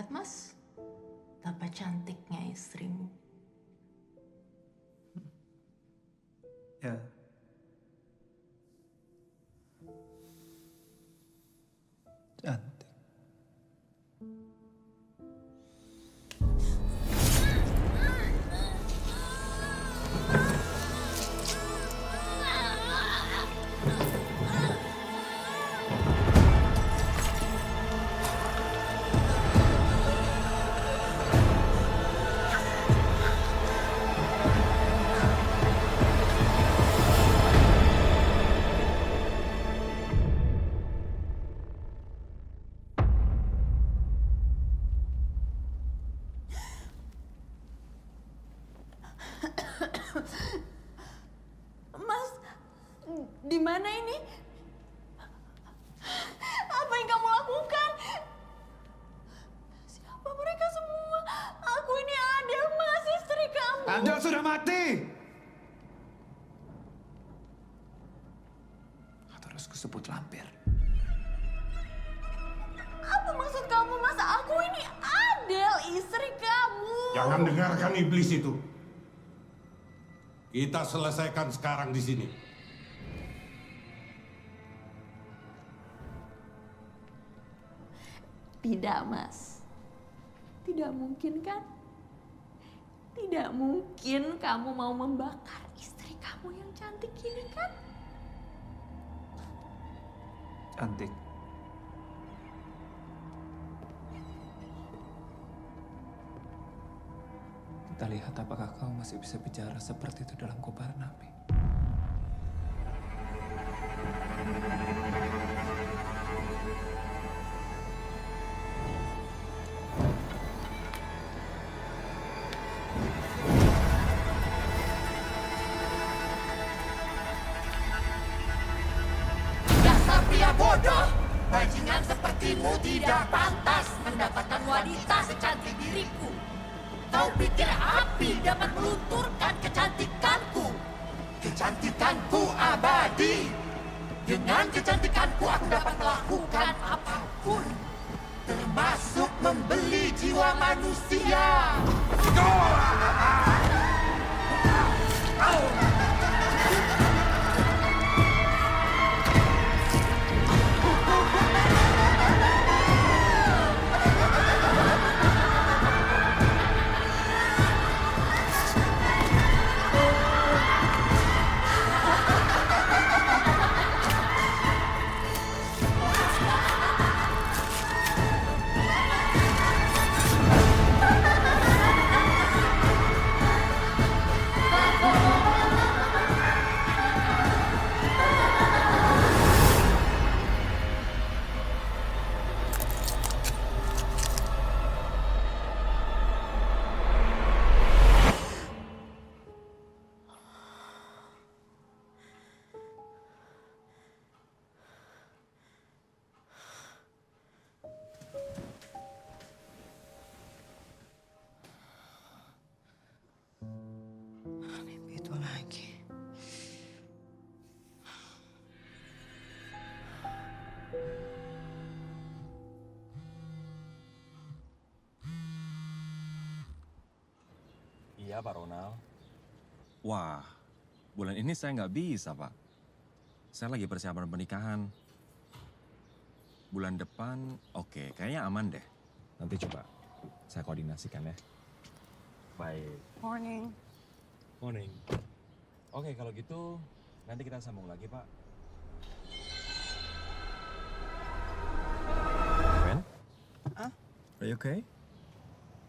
lihat, Mas. Betapa cantiknya istrimu. Ya. Cantik. Mas, di mana ini? Apa yang kamu lakukan? Siapa mereka semua? Aku ini Adel, Mas, istri kamu. Adel sudah mati! Atau harus kusebut lampir? Apa maksud kamu, Mas? Aku ini Adel, istri kamu. Jangan dengarkan iblis itu. Kita selesaikan sekarang di sini. Tidak, Mas. Tidak mungkin, kan? Tidak mungkin kamu mau membakar istri kamu yang cantik ini, kan? Cantik. Kita lihat apakah kau masih bisa bicara seperti itu dalam kobaran api. Dasar pria bodoh, bajingan sepertimu tidak pantas mendapatkan wanita secantik diriku. Kau pikir api dapat melunturkan kecantikanku? Kecantikanku abadi. Dengan kecantikanku aku dapat melakukan apapun, termasuk membeli jiwa manusia. Mimpi itu lagi. Iya, Pak Ronald. Wah, bulan ini saya nggak bisa, Pak. Saya lagi persiapan pernikahan. Bulan depan, oke, kayaknya aman deh. Nanti coba saya koordinasikan ya. Baik. Morning. Morning. Oke, kalau gitu nanti kita sambung lagi, Pak. Ben? Ah? Are you okay?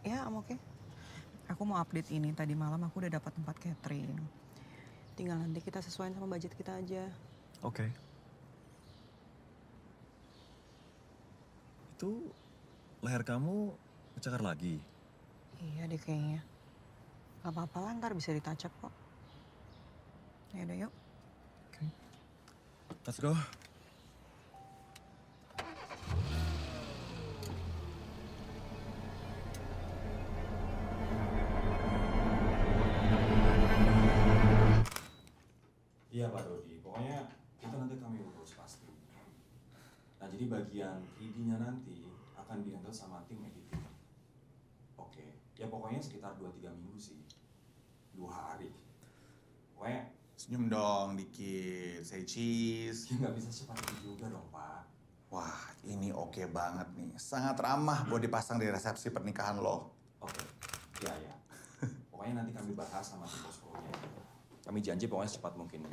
Ya, I'm okay. Aku mau update ini. Tadi malam aku udah dapat tempat catering. Tinggal nanti kita sesuaiin sama budget kita aja. Oke. Itu leher kamu kecakar lagi? Iya deh kayaknya. Gak apa-apa lah, ntar bisa ditacap kok. Ya udah yuk. Oke. Let's go. Iya Pak Dodi, pokoknya itu nanti kami urus pasti. Nah jadi bagian 3D-nya nanti akan di-handle sama tim editing. Oke, ya pokoknya sekitar 2-3 minggu sih. 2 hari. Pokoknya Senyum dong dikit, say cheese. ya nggak bisa secepat itu juga dong, Pak. Wah, ini oke banget nih. Sangat ramah buat dipasang di resepsi pernikahan lo. Oke, ya. Pokoknya nanti kami bahas sama tim poskonya. Kami janji pokoknya secepat mungkin.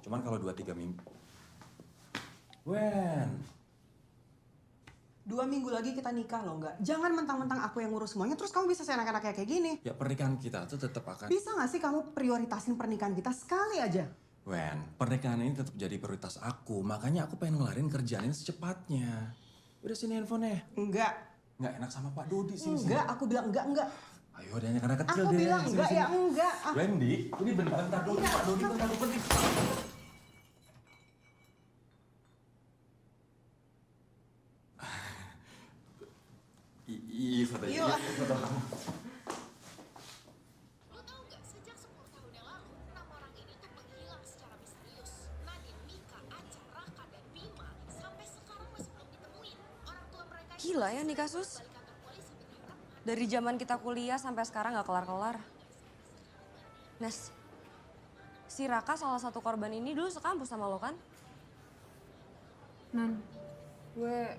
Cuman kalau 2-3 minggu... Wen, 2 minggu lagi kita nikah loh, nggak? Jangan mentang-mentang aku yang ngurus semuanya, terus kamu bisa seenak-enaknya kayak gini. ya pernikahan kita tuh tetap akan... Bisa nggak sih kamu prioritasin pernikahan kita sekali aja? Wen, pernikahan ini tetap jadi prioritas aku. Makanya aku pengen ngelarin kerjaan ini secepatnya. Udah sini handphonenya. Enggak. Nggak enak sama Pak Dodi sini. Enggak, aku bilang enggak. Ayo, dia karena kecil Aku deh. bilang Sini, enggak sini. ya enggak. Ah. Wendy, ini bentar dulu Pak Dodi, bentar dulu penting. Iya, foto Yuk. foto kamu. Lo tau gak, sejak 10 tahun yang lalu, 6 orang ini tuh menghilang secara misterius. Nadine, Mika, Aca, Raka, dan Bima sampai sekarang masih belum ditemuin. Orang tua mereka ini Gila ya nih kasus. balik kantor polisi berharap Dari zaman kita kuliah sampai sekarang nggak kelar-kelar. Nes, si Raka salah satu korban ini dulu sekampus sama lo kan? Nan, gue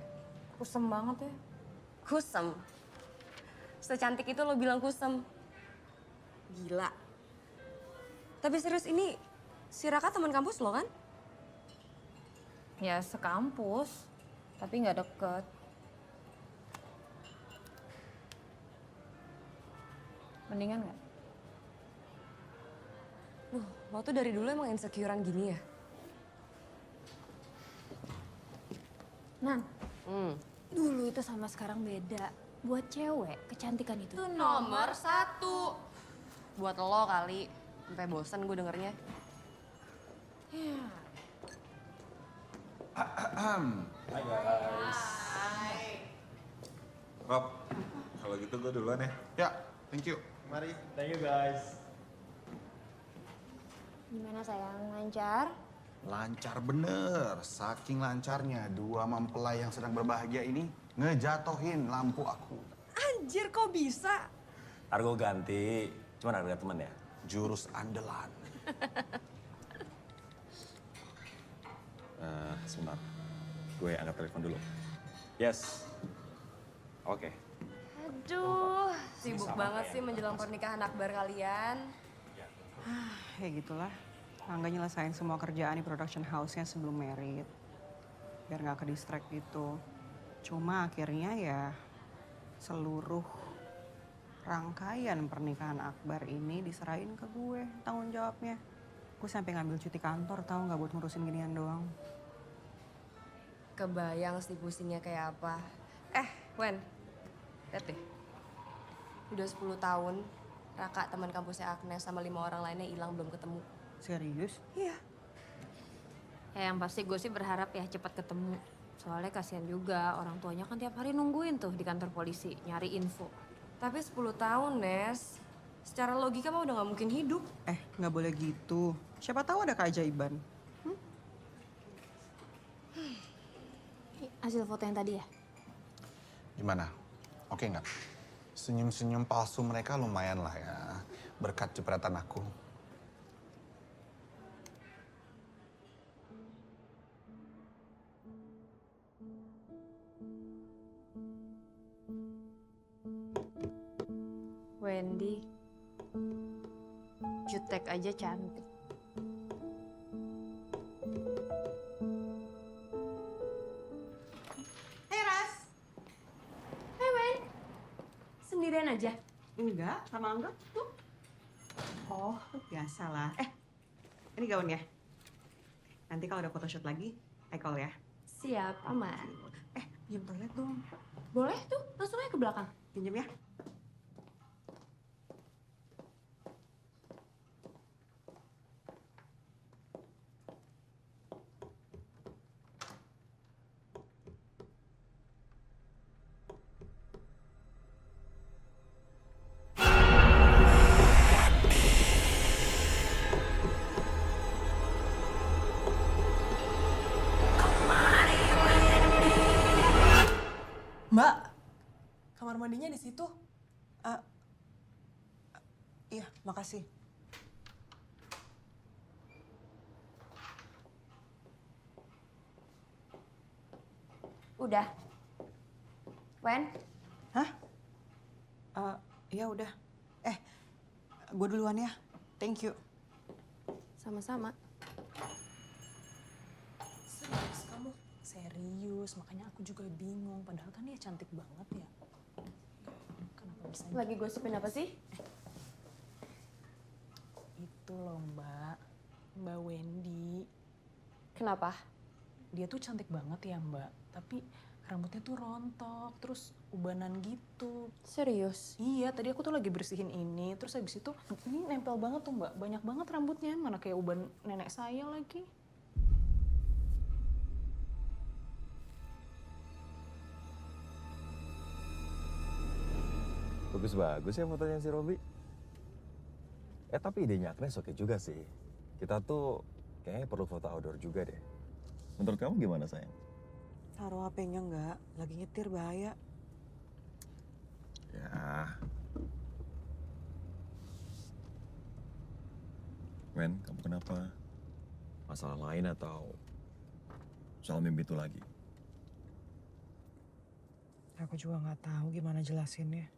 kusem banget ya. Kusem. Secantik itu lo bilang kusem. Gila. Tapi serius ini si Raka teman kampus lo kan? Ya sekampus, tapi nggak deket. Mendingan nggak? Duh, lo tuh dari dulu emang insecurean gini ya? Nan, dulu itu sama sekarang beda. Buat cewek, kecantikan itu Nomor 1. Buat lo kali. Sampai bosen gue dengernya. Rob, kalau gitu gue duluan ya. Ya, thank you. Mari. gimana sayang, lancar? Lancar bener, saking lancarnya 2 mempelai yang sedang berbahagia ini ngejatohin lampu aku. Anjir kok bisa? Ntar gue ganti, cuman harga temen ya. Jurus andalan. Sebentar, gue angkat telepon dulu. Yes. Oke. Aduh, sibuk banget sih menjelang pernikahan akbar kalian. Ya gitulah. Angga nyelesain semua kerjaan di production house-nya sebelum married. Biar nggak ke distract gitu. Cuma akhirnya ya seluruh rangkaian pernikahan akbar ini diserahin ke gue tanggung jawabnya. Gue sampai ngambil cuti kantor tahu nggak buat ngurusin ginian doang. Kebayang sih pusingnya kayak apa. Wen, lihat deh. Udah 10 tahun, Raka teman kampusnya Agnes sama 5 orang lainnya hilang belum ketemu. Serius? Iya. Ya yang pasti gue sih berharap ya cepat ketemu. Soalnya kasihan juga, orang tuanya kan tiap hari nungguin tuh di kantor polisi, nyari info. Tapi 10 tahun, Nes. Secara logika mah udah gak mungkin hidup. Nggak boleh gitu. Siapa tahu ada keajaiban. Hasil foto yang tadi ya? Gimana? Oke nggak? Senyum-senyum palsu mereka lumayan lah ya. Berkat jepretan aku. Wendy, jutek aja cantik. Sendirian aja. Enggak, sama Angga tuh. Oh, biasalah. Ini gaunnya. Nanti kalau ada photoshoot lagi, I call ya. Siap, aman. Pinjam toilet dong. Boleh tuh, langsung aja ke belakang. Pinjam ya. Mbak, kamar mandinya di situ. Iya, makasih. Udah. Wen, Hah? Ya udah. Gue duluan ya. Thank you. sama-sama. Serius kamu? Serius, makanya aku juga bingung. Padahal kan dia cantik banget ya. Kenapa bisa Lagi gosipin apa sih? itu loh Mbak. Mbak Wendy. Kenapa? Dia tuh cantik banget ya Mbak. Tapi rambutnya tuh rontok, terus ubanan gitu. Serius? Iya, tadi aku tuh lagi bersihin ini, terus habis itu ini nempel banget tuh Mbak. Banyak banget rambutnya, mana kayak uban nenek saya lagi. Bagus-bagus ya fotonya si Robi. Tapi idenya Agnes oke juga sih. Kita tuh kayaknya perlu foto outdoor juga deh. Menurut kamu gimana sayang? Taruh HP-nya enggak, lagi nyetir bahaya. Ya. Wen, kamu kenapa? Masalah lain atau soal mimpi itu lagi? Aku juga nggak tahu gimana jelasinnya.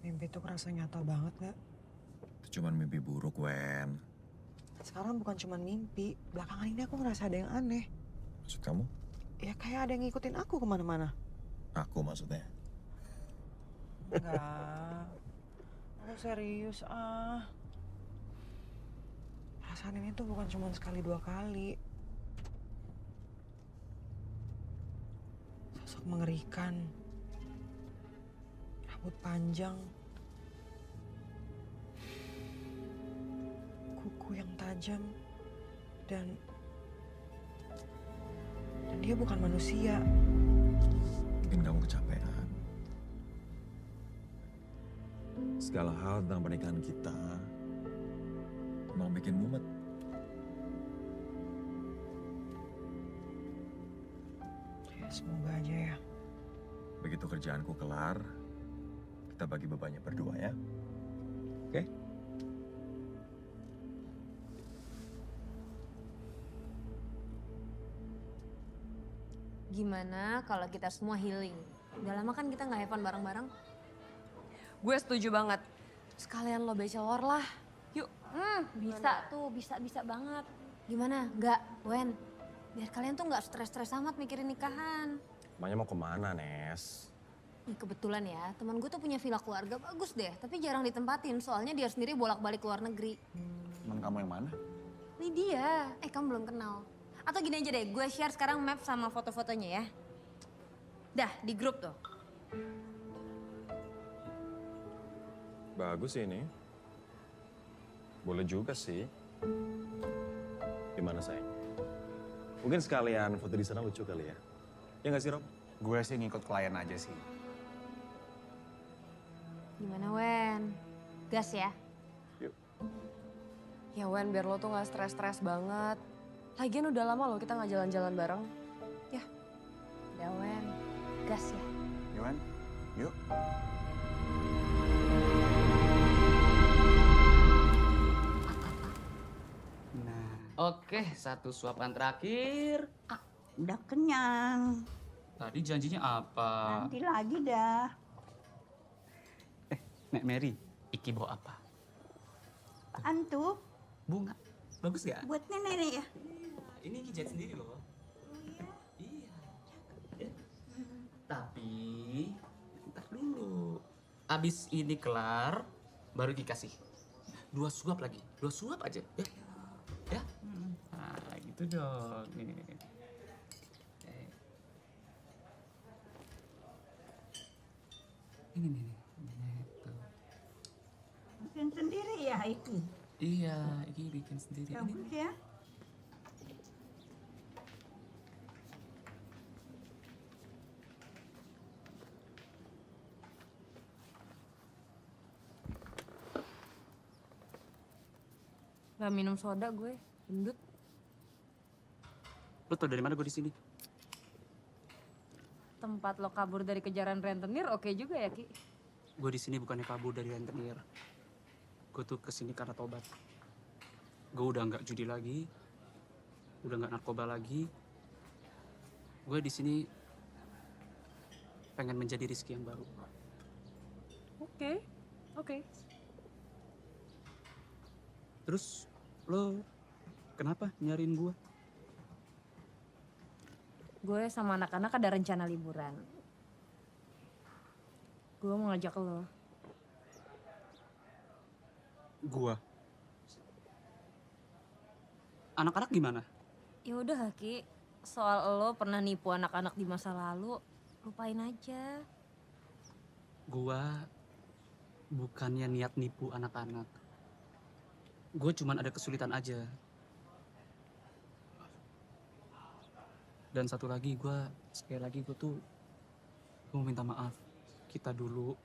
Mimpi itu kerasa nyata banget nggak? Itu cuman mimpi buruk, Wen. Sekarang bukan cuma mimpi, belakangan ini aku ngerasa ada yang aneh. Maksud kamu? Ya kayak ada yang ngikutin aku kemana-mana. Aku maksudnya. Enggak. Aku serius Perasaan ini tuh bukan cuma sekali dua kali. Sosok mengerikan. Rambut panjang. Kuku yang tajam. Dan dia bukan manusia. Mungkin kamu kecapean. Segala hal tentang pernikahan kita emang bikin mumet. Ya, semoga aja ya. Begitu kerjaanku kelar, kita bagi bebannya berdua ya. Oke? Gimana kalau kita semua healing? Udah lama kan kita nggak have fun bareng-bareng? Gue setuju banget. Sekalian lo bachelor lah. Yuk. Bisa tuh, bisa banget. Gimana? Nggak, Wen? Biar kalian tuh nggak stres-stres amat mikirin nikahan. Emangnya mau kemana, Nes? Nih kebetulan ya, teman gue tuh punya villa keluarga bagus deh. Tapi jarang ditempatin, soalnya dia sendiri bolak-balik ke luar negeri. Teman kamu yang mana? Ini dia. Kamu belum kenal. Atau gini aja deh, gue share sekarang map sama foto-fotonya ya. Dah, di grup tuh. Bagus ini. Boleh juga sih. Gimana sayang? Mungkin sekalian foto di sana lucu kali ya? Ya nggak sih Rob? Gue sih ngikut klien aja sih. Gimana Wen? Gas ya? Yuk. Ya Wen, biar lo tuh gak stres-stres banget. Lagian udah lama loh kita gak jalan-jalan bareng. Ya, udah Wen. Gas ya? Yuan, yuk. Oke, satu suapan terakhir. Udah kenyang. Tadi janjinya apa? Nanti lagi dah. Nek Mary, Iki bawa apa? Apaan tuh? Bunga. Bagus gak? Buat nenek ya? Ini Iki jahit sendiri loh. Iya. Ya. Tapi, ntar dulu. Abis ini kelar, baru Iki kasih. 2 suap lagi. 2 suap aja. Ya. Ya. Nah, gitu dong. Nih. Ini nih. Gitu. Bikin sendiri ya Iki? Iya, Iki bikin sendiri. Bagus ya? Gak minum soda gue, gendut. Lo tau dari mana gue di sini? tempat lo kabur dari kejaran rentenir oke juga ya, Ki? Gue di sini bukannya kabur dari rentenir. Gue tuh kesini karena tobat. Gue udah nggak judi lagi, udah nggak narkoba lagi. Gue di sini pengen menjadi Rizky yang baru. Oke. Terus lo kenapa nyariin gue? Gue sama anak-anak ada rencana liburan. Gue mau ngajak lo. Gua. Anak-anak gimana? Ya udah, Ki. Soal lo pernah nipu anak-anak di masa lalu, lupain aja. Gua bukannya niat nipu anak-anak. Gue cuman ada kesulitan aja. Dan satu lagi, sekali lagi gue mau minta maaf. Kita dulu,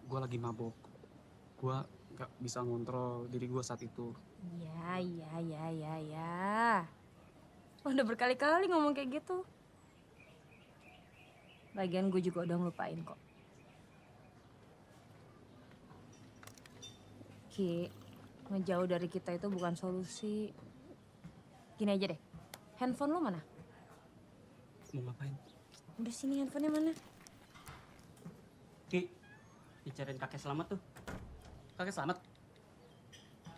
gue lagi mabok. Gue gak bisa ngontrol diri gue saat itu. Ya. Lo udah berkali-kali ngomong kayak gitu. Lagian gue juga udah ngelupain kok. Ki, ngejauh dari kita itu bukan solusi. Gini aja deh, handphone lo mana? Mau ngapain? Udah sini handphonenya mana? Ki, bicarain kakek selamat tuh. Kakek selamat?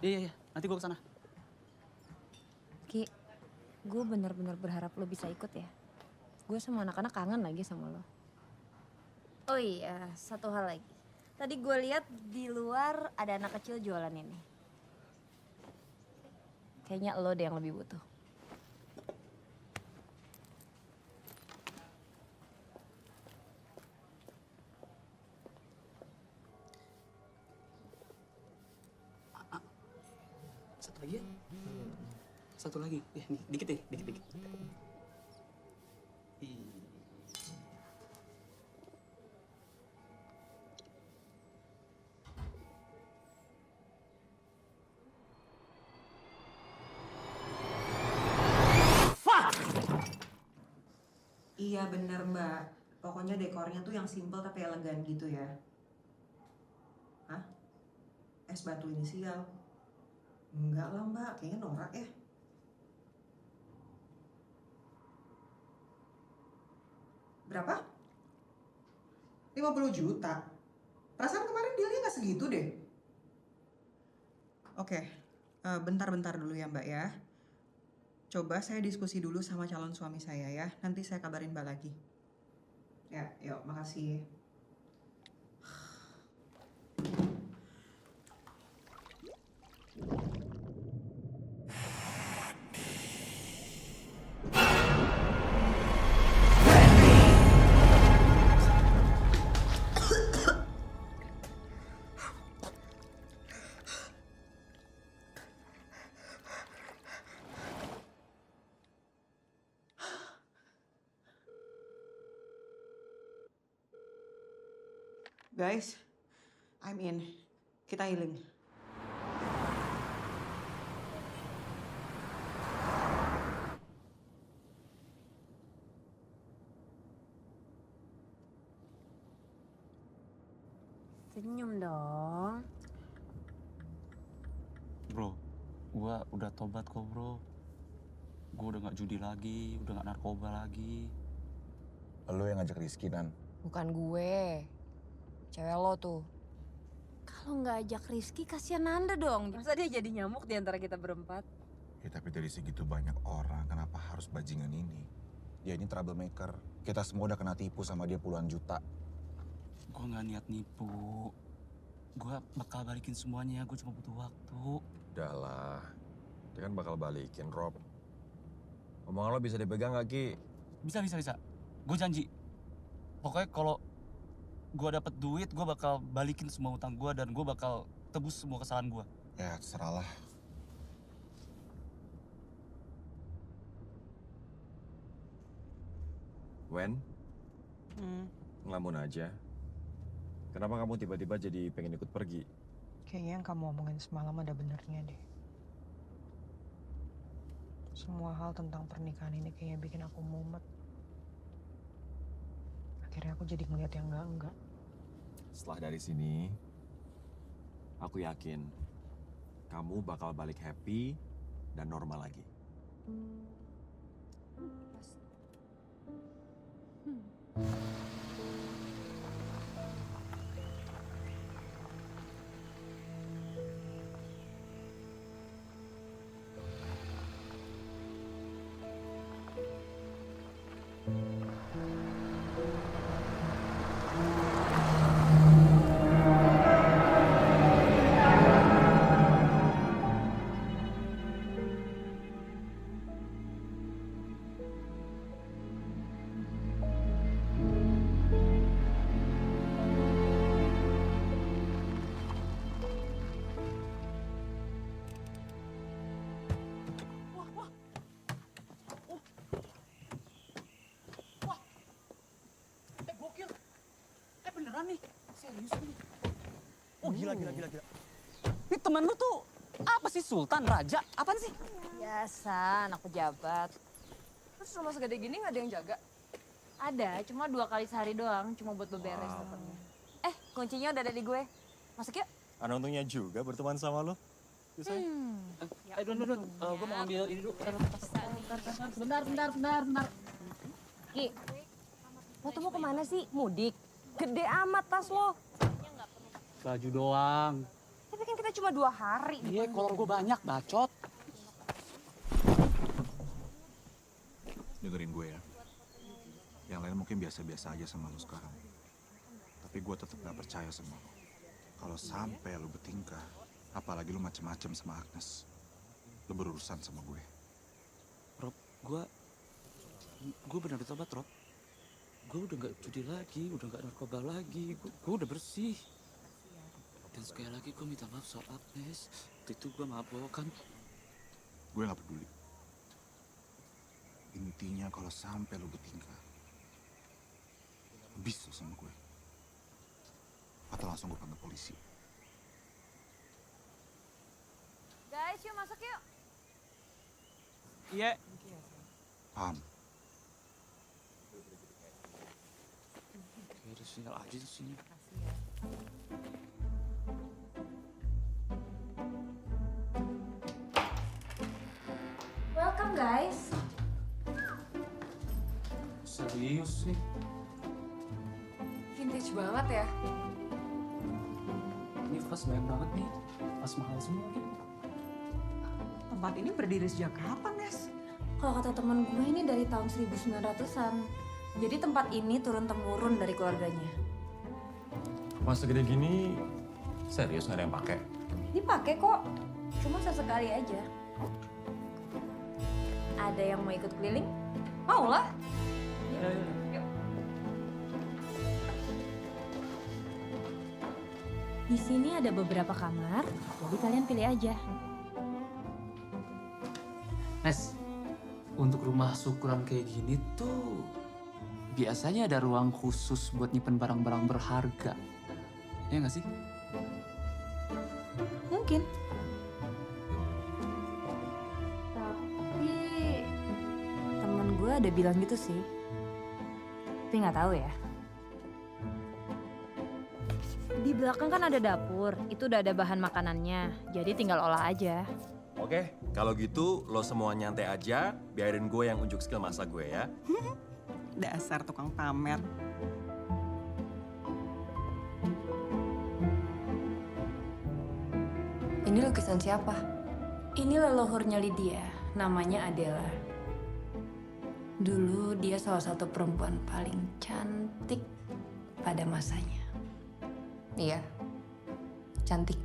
Iya. Nanti gue kesana. Ki, gue bener-bener berharap lo bisa ikut ya. Gue sama anak-anak kangen lagi sama lo. Oh iya, satu hal lagi. Tadi gue lihat di luar ada anak kecil jualan ini. Kayaknya lo deh yang lebih butuh. Satu lagi ya? Satu lagi. Ya, nih, dikit. Iya bener Mbak. Pokoknya dekornya tuh yang simple tapi elegan gitu ya. Hah? Es batu inisial? Enggak lah Mbak, kayaknya norak ya. Berapa? 50 juta? Perasaan kemarin dealnya nggak segitu deh. Oke, bentar-bentar dulu ya Mbak ya. Coba saya diskusi dulu sama calon suami saya ya. Nanti saya kabarin Mbak lagi. Ya, yuk, makasih. Guys, I'm in. Kita healing. Senyum dong. Bro, gue udah tobat kok bro. Gue udah gak judi lagi, udah gak narkoba lagi. Lo yang ngajak Rizky, Nan. Bukan gue. Cewek lo tuh. Kalau nggak ajak Rizky, kasihan Nanda dong. Masa dia jadi nyamuk di antara kita berempat? Ya tapi dari segitu banyak orang, kenapa harus bajingan ini? Dia ini troublemaker. Kita semua udah kena tipu sama dia puluhan juta. Gue gak niat nipu. Gue bakal balikin semuanya, gue cuma butuh waktu. Udah lah, dia kan bakal balikin, Rob. Omongan lo bisa dipegang gak, Ki? Bisa. Gue janji. Pokoknya kalau gue dapet duit, gue bakal balikin semua utang gue dan gue bakal tebus semua kesalahan gue. Ya, terserahlah. Wen, ngelamun aja. Kenapa kamu tiba-tiba jadi pengen ikut pergi? Kayaknya yang kamu omongin semalam ada benernya deh. Semua hal tentang pernikahan ini kayaknya bikin aku mumet. Akhirnya aku jadi ngeliat yang enggak. Setelah dari sini, aku yakin kamu bakal balik happy dan normal lagi. Gokil. Beneran nih. Serius nih. Oh gila. Ini temen lu tuh apa sih, Sultan, Raja? Apaan sih? Biasa, anak pejabat. Terus rumah segede gini nggak ada yang jaga? Ada, cuma 2 kali sehari doang, cuma buat beberes depannya. Kuncinya udah ada di gue. Masuk yuk. Ada untungnya juga berteman sama lo. Ayo, Dun. Gue mau ambil ini dulu. Bentar. Ki, lo tuh mau kemana sih? Mudik? Gede amat tas lo. Baju doang. Tapi kan kita cuma 2 hari. Iya, kolor gue banyak, bacot. Dengerin gue ya. Yang lain mungkin biasa-biasa aja sama lo sekarang. Tapi gue tetap gak percaya sama lo. Kalau sampai lo bertingkah, apalagi lo macem-macem sama Agnes, lo berurusan sama gue. Rob, gue benar bertobat, Rob. Gue udah gak judi lagi, udah gak narkoba lagi. Gue udah bersih. Dan sekali lagi gue minta maaf soal Agnes. Waktu itu gue mabok kan. Gue gak peduli. Intinya kalau sampai lo bertingkah, bisa sama gue. Atau langsung gue panggil polisi. Guys, yuk masuk yuk. Iya. Paham? Kayak ada sinyal aja di sini. Welcome guys. Serius nih. Vintage banget ya. Ini vas banyak banget nih. Vas mahal semua lagi. Tempat ini berdiri sejak kapan, Nes? Kalau kata teman gue ini dari tahun 1900-an. Jadi tempat ini turun-temurun dari keluarganya. Rumah segede gini, serius nggak ada yang pakai? Dipakai kok, cuma sesekali aja. Ada yang mau ikut keliling? Mau lah. Yuk. Di sini ada beberapa kamar, jadi kalian pilih aja. Nes, untuk rumah syukuran kayak gini tuh biasanya ada ruang khusus buat nyimpen barang-barang berharga. Ya nggak sih? Mungkin. Tapi temen gue ada bilang gitu sih. Tapi nggak tahu ya. Di belakang kan ada dapur, itu udah ada bahan makanannya. Jadi tinggal olah aja. Oke, kalau gitu lo semua nyantai aja, biarin gue yang unjuk skill masak gue ya. Dasar tukang pamer. Ini lukisan siapa? Ini leluhurnya Lydia, namanya Adela. Dulu dia salah satu perempuan paling cantik pada masanya. Iya, cantik.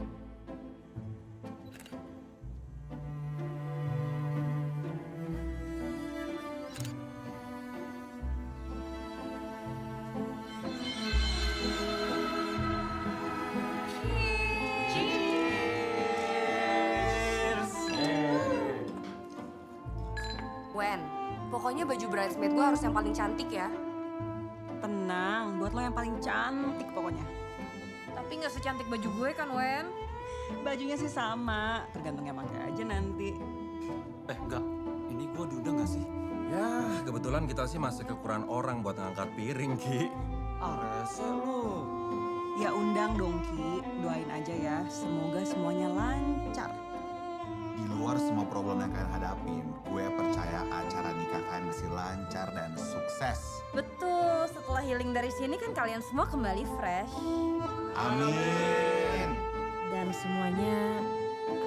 Wen, pokoknya baju bridesmaid gue harus yang paling cantik ya. Tenang, buat lo yang paling cantik pokoknya. Tapi nggak secantik baju gue kan, Wen? Bajunya sih sama, tergantung yang pakai aja nanti. Enggak. Ini gue diundang nggak sih? Ya, kebetulan kita sih masih kekurangan orang buat ngangkat piring, Ki. Oh. Rese lu. Ya undang dong Ki, doain aja ya. Semoga semuanya lancar. Di luar semua problem yang kalian hadapin, gue percaya acara nikah kalian masih lancar dan sukses. Betul, setelah healing dari sini kan kalian semua kembali fresh. Amin. Dan semuanya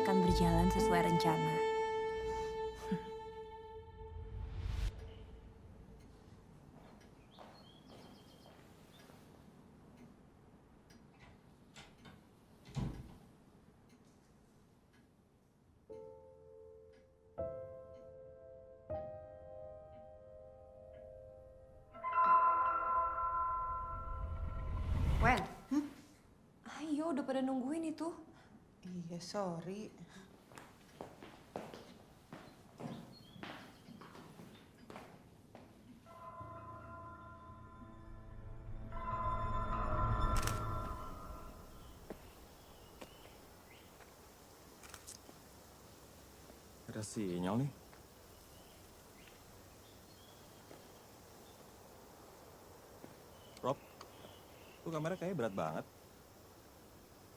akan berjalan sesuai rencana. Wen, ayo udah pada nungguin itu. Iya, sorry. Ada sinyal nih. Rob, tuh kamera kayaknya berat banget.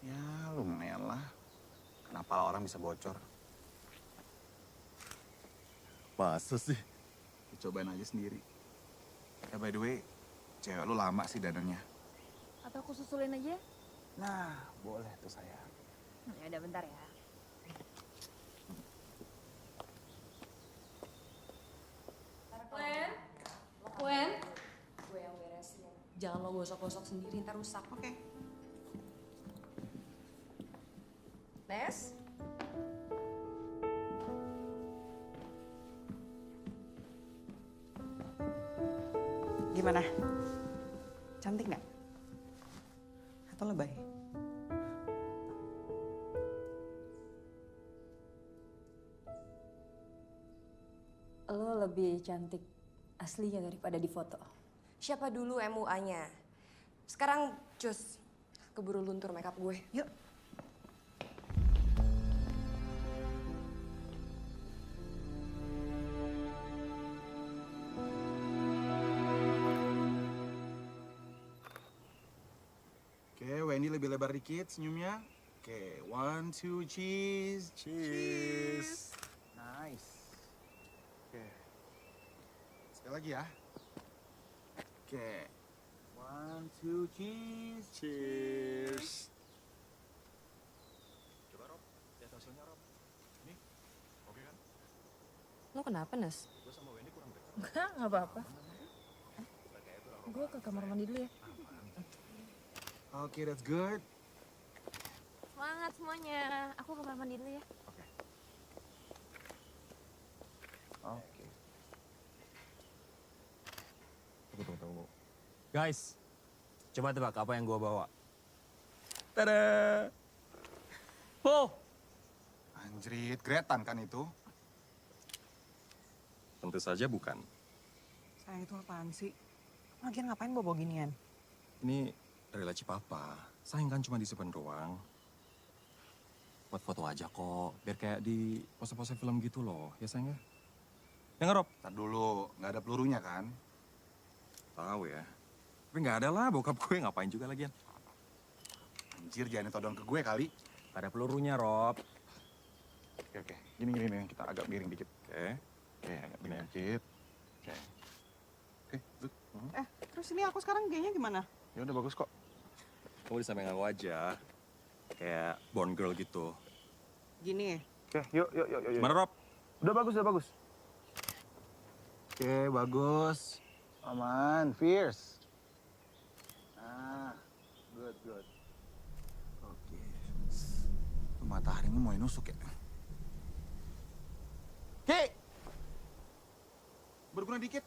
Ya lumayan lah. Kenapa orang bisa bocor? Masa sih? Cobain aja sendiri. By the way, cewek lu lama sih dananya. Atau aku susulin aja? Nah, boleh tuh saya. Ya udah bentar ya. Wen, gue yang beresin. Jangan lo gosok-gosok sendiri, ntar rusak. Oke. Nes? Gimana? Cantik nggak? Atau lebay? Lo lebih cantik aslinya daripada di foto. Siapa dulu MUA-nya? Sekarang cus, keburu luntur makeup gue. Yuk. Oke, Wendy lebih lebar dikit senyumnya. Oke, 1, 2, cheese. Cheese. Nice. Oke. Sekali lagi ya. Oke. 1, 2, cheese. Cheers. Coba Rob, lihat hasilnya Rob. Ini, oke kan? Lo kenapa, Nes? Gue sama Wendy kurang dekat. Enggak apa-apa. Gue ke kamar mandi dulu ya. Oke, that's good. Semangat semuanya. Aku ke kamar mandi dulu ya. Oke. Tunggu. Guys, coba tebak apa yang gua bawa. Tada! Oh! Anjrit, Gretan kan itu? Tentu saja bukan. Sayang itu apaan sih? Lagian ngapain bawa ginian? Ini relasi papa. Sayang kan cuma disimpan doang. Buat foto aja kok, biar kayak di pose-pose film gitu loh, ya sayang ya? Dengar Rob? Ntar dulu, nggak ada pelurunya kan? Tahu ya. Tapi nggak ada lah, bokap gue ngapain juga lagian. Anjir, jangan ditodong ke gue kali. Ada pelurunya, Rob. Oke. Gini, kita agak miring dikit. Oke. Oke, agak miring dikit. Oke. Oke, good. Terus ini aku sekarang kayaknya gimana? Ya udah bagus kok. Kamu di samping aku aja. Kayak born girl gitu. Gini. Oke, yuk. Mana Rob? Udah bagus. Oke, bagus. Aman, fierce. Ah, good. Oke. Tuh matahari ini mau nusuk ya? Ki! Berguna dikit.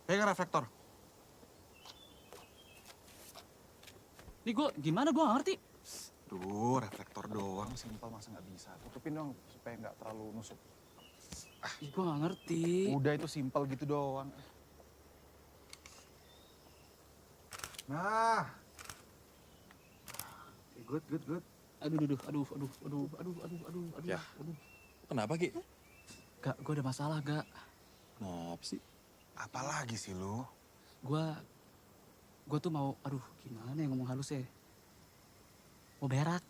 Pegang reflektor. Ini gimana gue gak ngerti. Duh, reflektor doang, simpel masa nggak bisa. Tutupin dong supaya nggak terlalu nusuk. Gue gak ngerti. Udah itu simpel gitu doang. Nah. Good. Aduh. Ya. Kenapa, Ki? Gak, gue ada masalah, Gak. Kenapa sih? Apalagi sih lu? Gue Gue tuh mau, aduh gimana ya ngomong halus ya. Mau berak.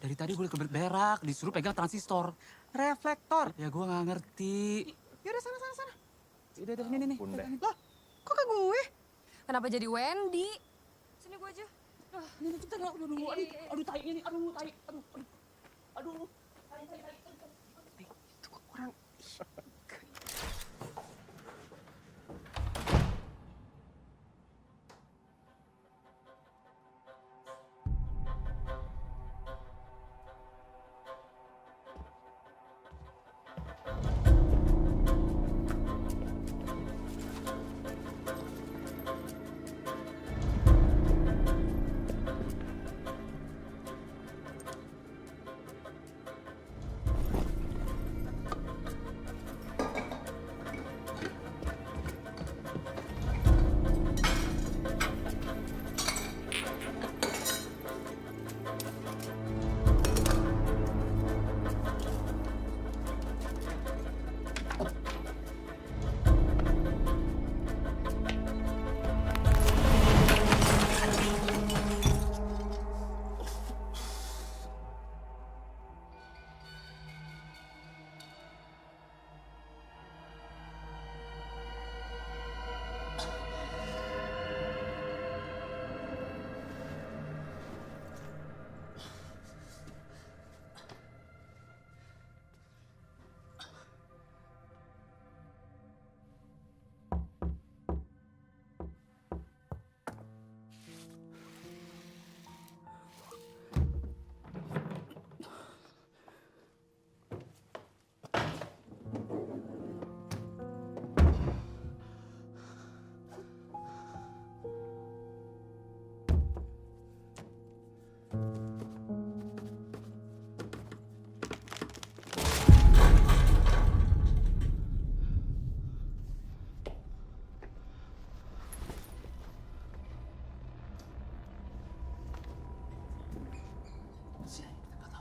Dari tadi gue berak, disuruh pegang transistor. Reflektor. Ya gue nggak ngerti. Yaudah sana. Udah, nih. Loh, kok ke gue? Kenapa jadi Wendy? Sini gue aja. Ini bentar, aduh tai ini, aduh tai, aduh. Itu kok kurang.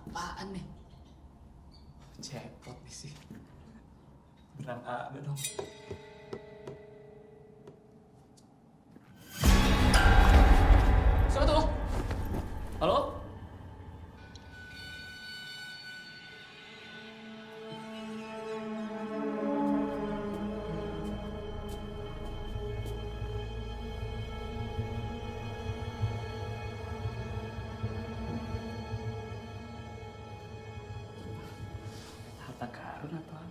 Apaan nih? Cepot nih sih. Beneran ada dong. Siapa tuh? Halo? Harta karun atau apa?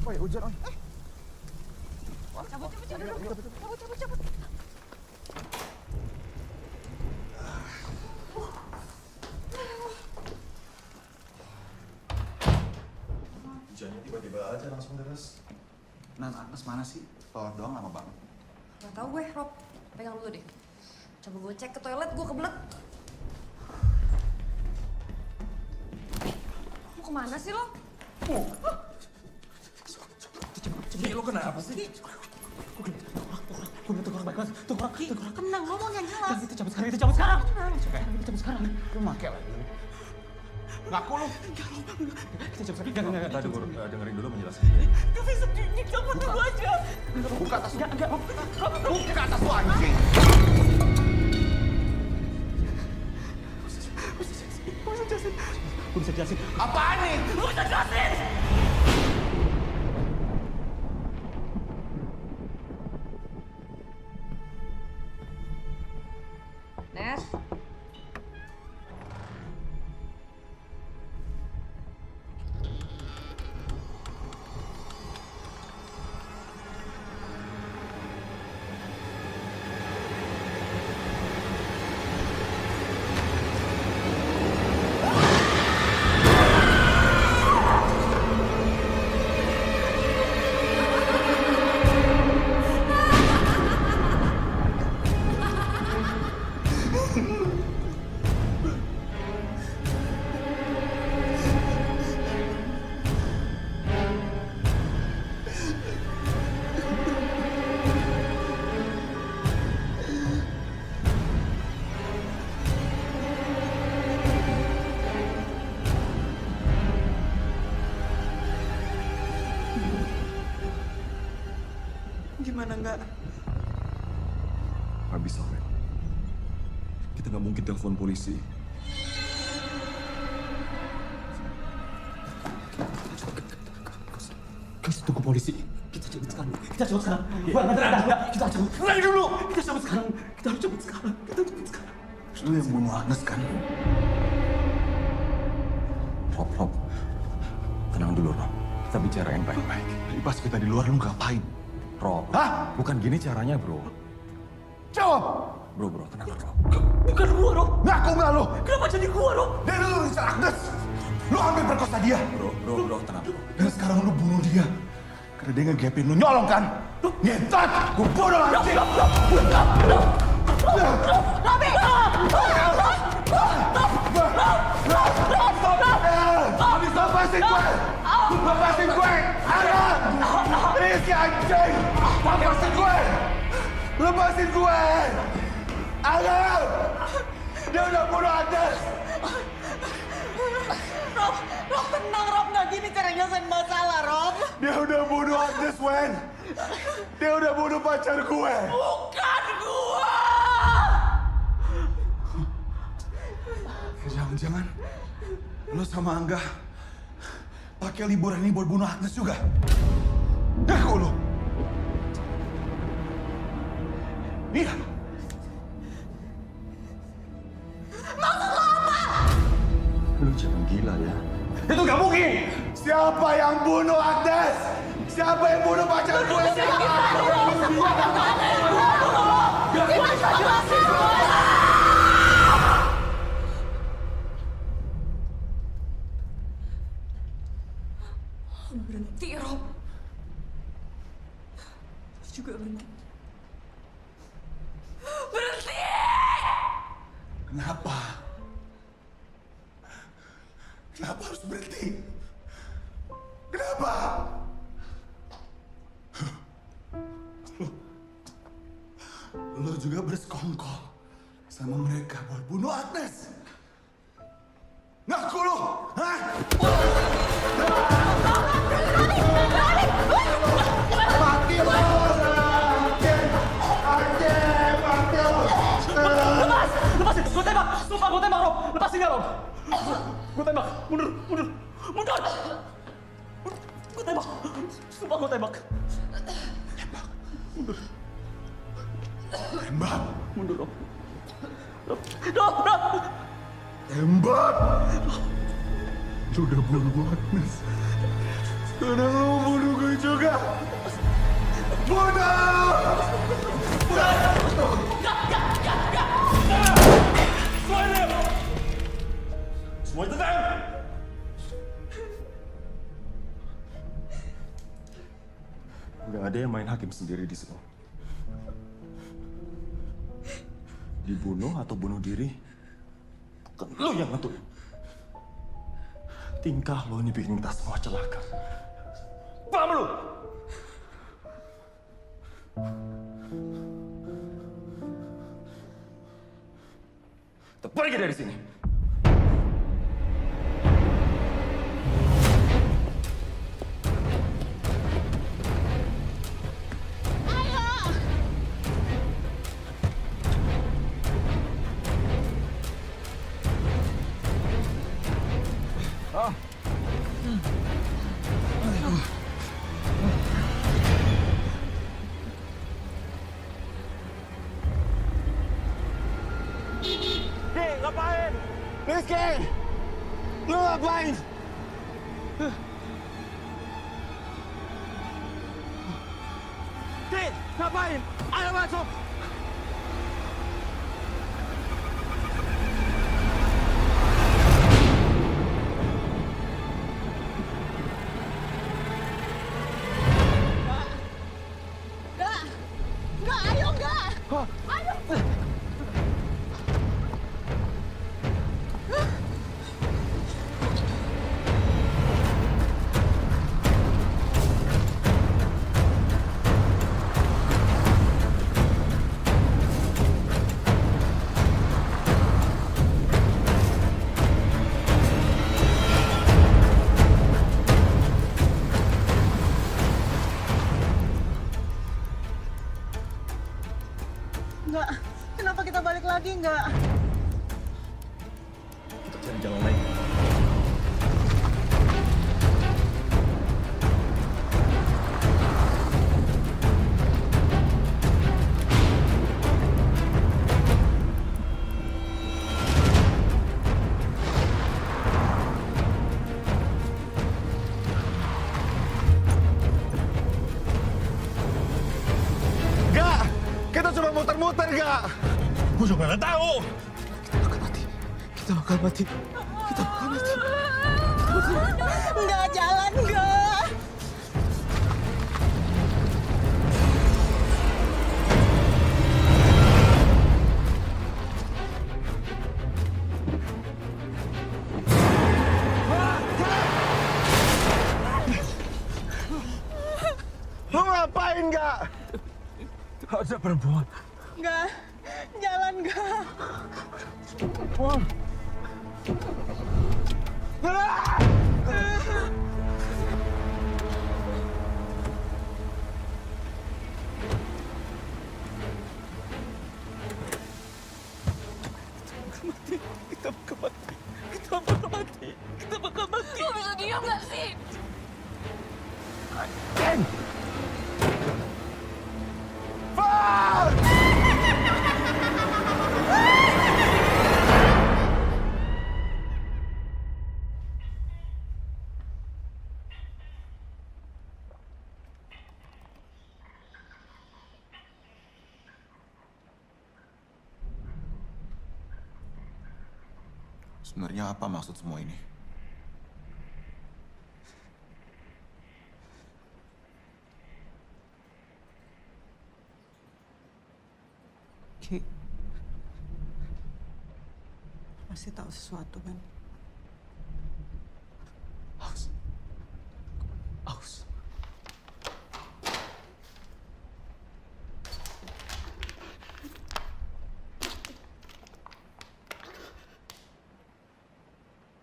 Woi, hujan, oi. Cabut. Hujannya tiba-tiba aja langsung deras. Nan, Agnes mana sih? Toilet doang lama banget. Gak tau gue, Rob. Pegang dulu deh. Coba gue cek ke toilet, gue kebelet. Mau kemana sih lo? Nih, lo kenapa sih? Gue tengkorak baik banget. Tengkorak. Tenang, ngomong yang jelas. Kita cabut sekarang. Kita cabut sekarang. Lu make lagi. Ngaku lu. Kita cabut sekarang. Enggak. Dengerin dulu penjelasannya. Gak bisa cabut dulu aja. Buka tas lu. Enggak. Buka tas lu, anjing. Gue bisa jelasin. Apaan nih? Gue bisa jelasin. Nes. enggak. Nggak bisa, Ren. Kita nggak mungkin telepon polisi. Guys, tunggu polisi. Kita cabut sekarang. Kita cabut sekarang. Enggak. Kita cabut. Lagi dulu. Kita cabut sekarang. Kita harus cabut sekarang. Kita cabut sekarang. Lu yang bunuh Agnes kan? Rob. Tenang dulu, Rob. Kita bicara yang baik-baik. Jadi pas kita di luar lu ngapain? Rob. Hah? Bukan gini caranya, bro. Jawab! Bro, tenang, Rob. Bukan gua, Rob. Ngaku nggak lu? Kenapa jadi gua, Rob? Dan lu ngisar Agnes. Lu hampir perkosa dia. Bro, tenang. Dan sekarang lu bunuh dia. Karena dia ngegepin lu nyolong kan? Ngetat! Gua bunuh anjing! Lepasin gue! Lepasin gue! Anak! Ini si anjing! Lepasin gue! Lepasin gue! Anak! Dia udah bunuh Agnes! Rob tenang Rob, nggak gini cara nyelesain masalah Rob. Dia udah bunuh Agnes, Wen! Dia udah bunuh pacar gue! Bukan gua! Jangan-jangan lo sama Angga pakai liburan ini buat bunuh Agnes juga? Ngaku lo! Iya! Maksud lo apa? Lu jangan gila ya. Itu gak mungkin! Siapa yang bunuh Agnes? Siapa yang bunuh pacar gue? Kita bisa jelasin semua! Berhenti, Rob. Terus juga berhenti. Berhenti! Kenapa? Kenapa harus berhenti? Kenapa? Lo juga bersekongkol sama mereka buat bunuh Agnes. Ngaku lo, hah? Mati lo! Mati lo! Lepasin! Gue tembak! Sumpah gue tembak, Rob! Lepasin ya, Rob! Gue tembak! Mundur! Mundur! Gue tembak! Sumpah gue tembak! Mundur! Tembak! Mundur, Rob! Rob! Tembak! Lu udah bunuh Agnes. Sekarang lu mau bunuh gue juga. Bunuh! Semua tenang! Nggak ada yang main hakim sendiri di sini. Dibunuh atau bunuh diri, bukan lo yang ngatur. Tingkah lo ini bikin kita semua celaka. Paham lo? Kita pergi dari sini. Ngapain? Rizky! Lu ngapain? Ki, ngapain? Ayo masuk! Enggak, ayo enggak! Ayo! Enggak. Kenapa kita balik lagi, enggak? Kita cari jalan lain. Gak! Kita cuma muter-muter, Gak! Gue juga nggak tahu. Kita bakal mati. Enggak, jalan enggak. Lu ngapain, Gak? Ada perempuan. Enggak, jalan enggak. Kita bakal mati. Kita bakal mati. Kita bakal mati. Lo bisa diam gak sih? Sebenarnya apa maksud semua ini? Ki, pasti tahu sesuatu kan? Aus.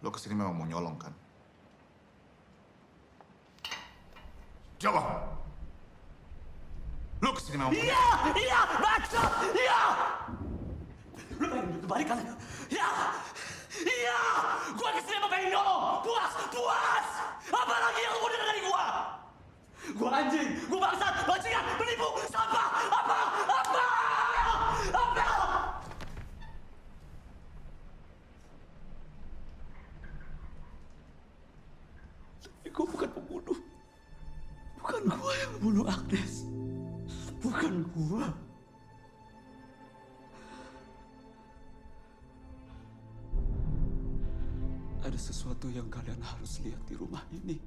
Lo kesini memang mau nyolong kan? Jawab! Lo kesini memang mau Iya, iya, baca, iya. Lu pengen duit balik kan? Iya, iya. Gua kesini mau pengen ngomong. Puas, puas. Apa lagi yang lu mau dengar dari gua? Gua anjing, gua bangsat, bajingan, penipu, sampah. Apa? Tapi gua bukan pembunuh. Bukan gua yang bunuh Agnes. Bukan gua. Ada sesuatu yang kalian harus lihat di rumah ini.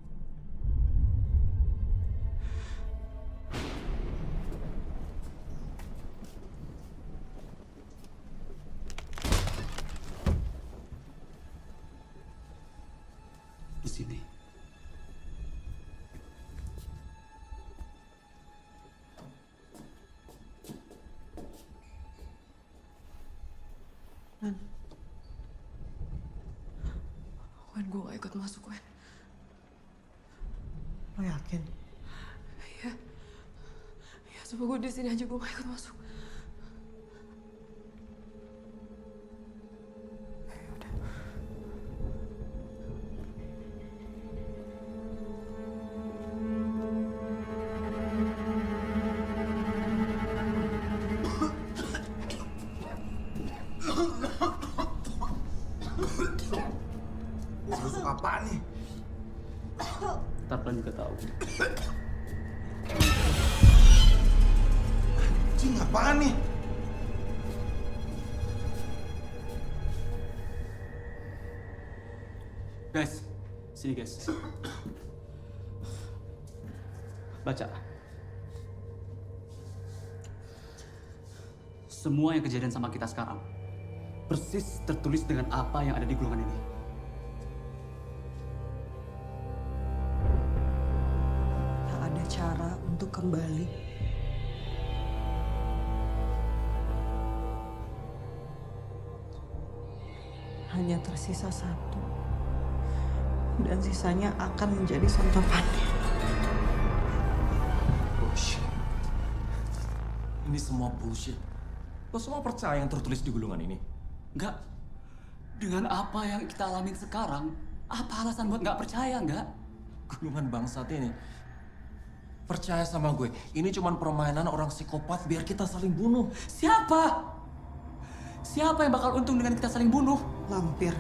Di sini. Wen, gue gak ikut masuk, Wen. Lo yakin? Iya. Ya, coba gue di sini aja, gue gak ikut masuk. Busuk apaan nih? Ntar kalian juga tahu. Anjing, apaan nih? Guys, sini guys. Baca. Semua yang kejadian sama kita sekarang persis tertulis dengan apa yang ada di gulungan ini. Tak ada cara untuk kembali. Hanya tersisa satu. Dan sisanya akan menjadi santapannya. Bullshit. Ini semua bullshit. Lo semua percaya yang tertulis di gulungan ini? Enggak. Dengan apa yang kita alamin sekarang, apa alasan buat nggak percaya, enggak? Gulungan bangsat ini. Percaya sama gue, ini cuma permainan orang psikopat biar kita saling bunuh. Siapa? Siapa yang bakal untung dengan kita saling bunuh? Lampir.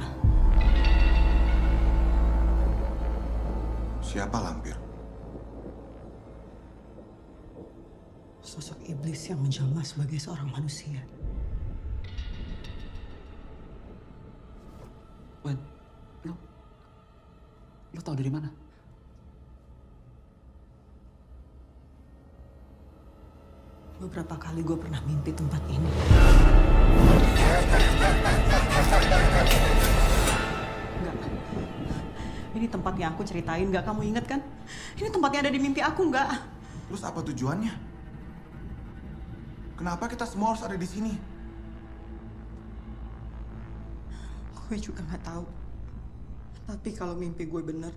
Siapa lampir? Sosok iblis yang menjelma sebagai seorang manusia. Wen, lo tahu dari mana? Beberapa kali gue pernah mimpi tempat ini. Enggak. Ini tempat yang aku ceritain, enggak kamu inget kan? Ini tempatnya ada di mimpi aku, enggak? Terus apa tujuannya? Kenapa kita semua harus ada di sini? Gue juga nggak tahu. Tapi kalau mimpi gue bener,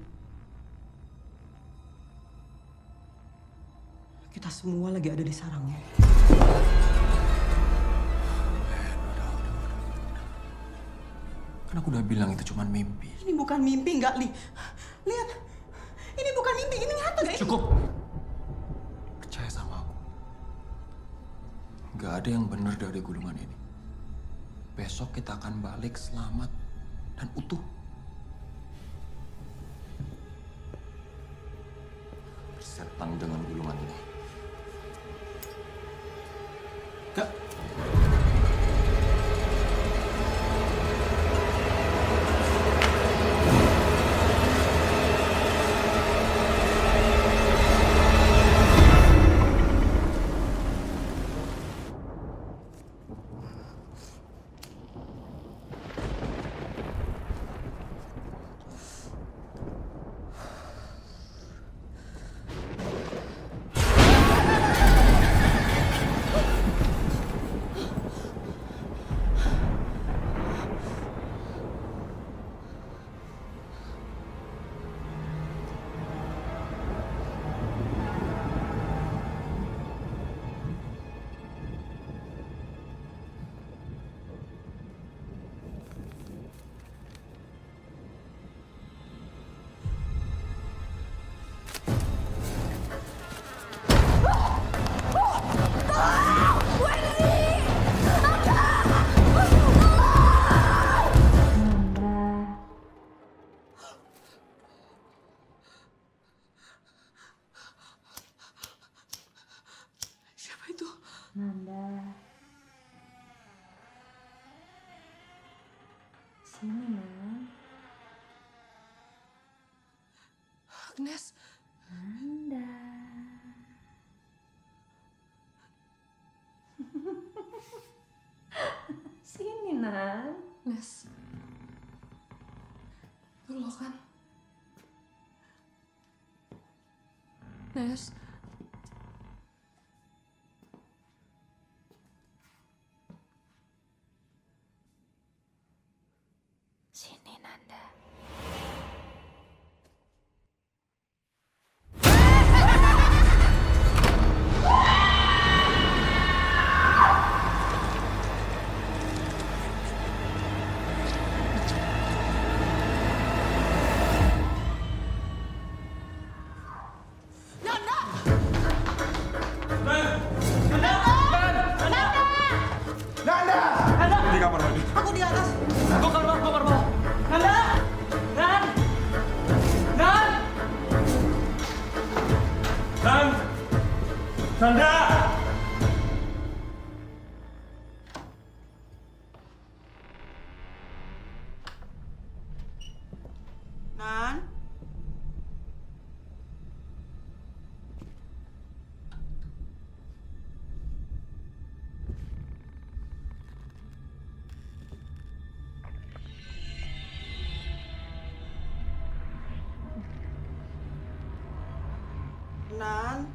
kita semua lagi ada di sarangnya. Kan aku udah bilang itu cuma mimpi. Ini bukan mimpi, nggak, Li. Lihat, ini bukan mimpi, ini nyata. Cukup. Percaya sama aku. Gak ada yang benar dari gulungan ini. Besok kita akan balik selamat dan utuh. Bersetan dengan gulungan ini. Kak. Nanda. Sini, Nan. Agnes. Nanda. Sini, Nan. Nes. Itu lo kan? Nes. Sini, Nanda. Di kamar mandi. Aku di atas. Gue kamar bawah. Nanda! Nan! Nan! Nan! Nanda! Nan. Nan.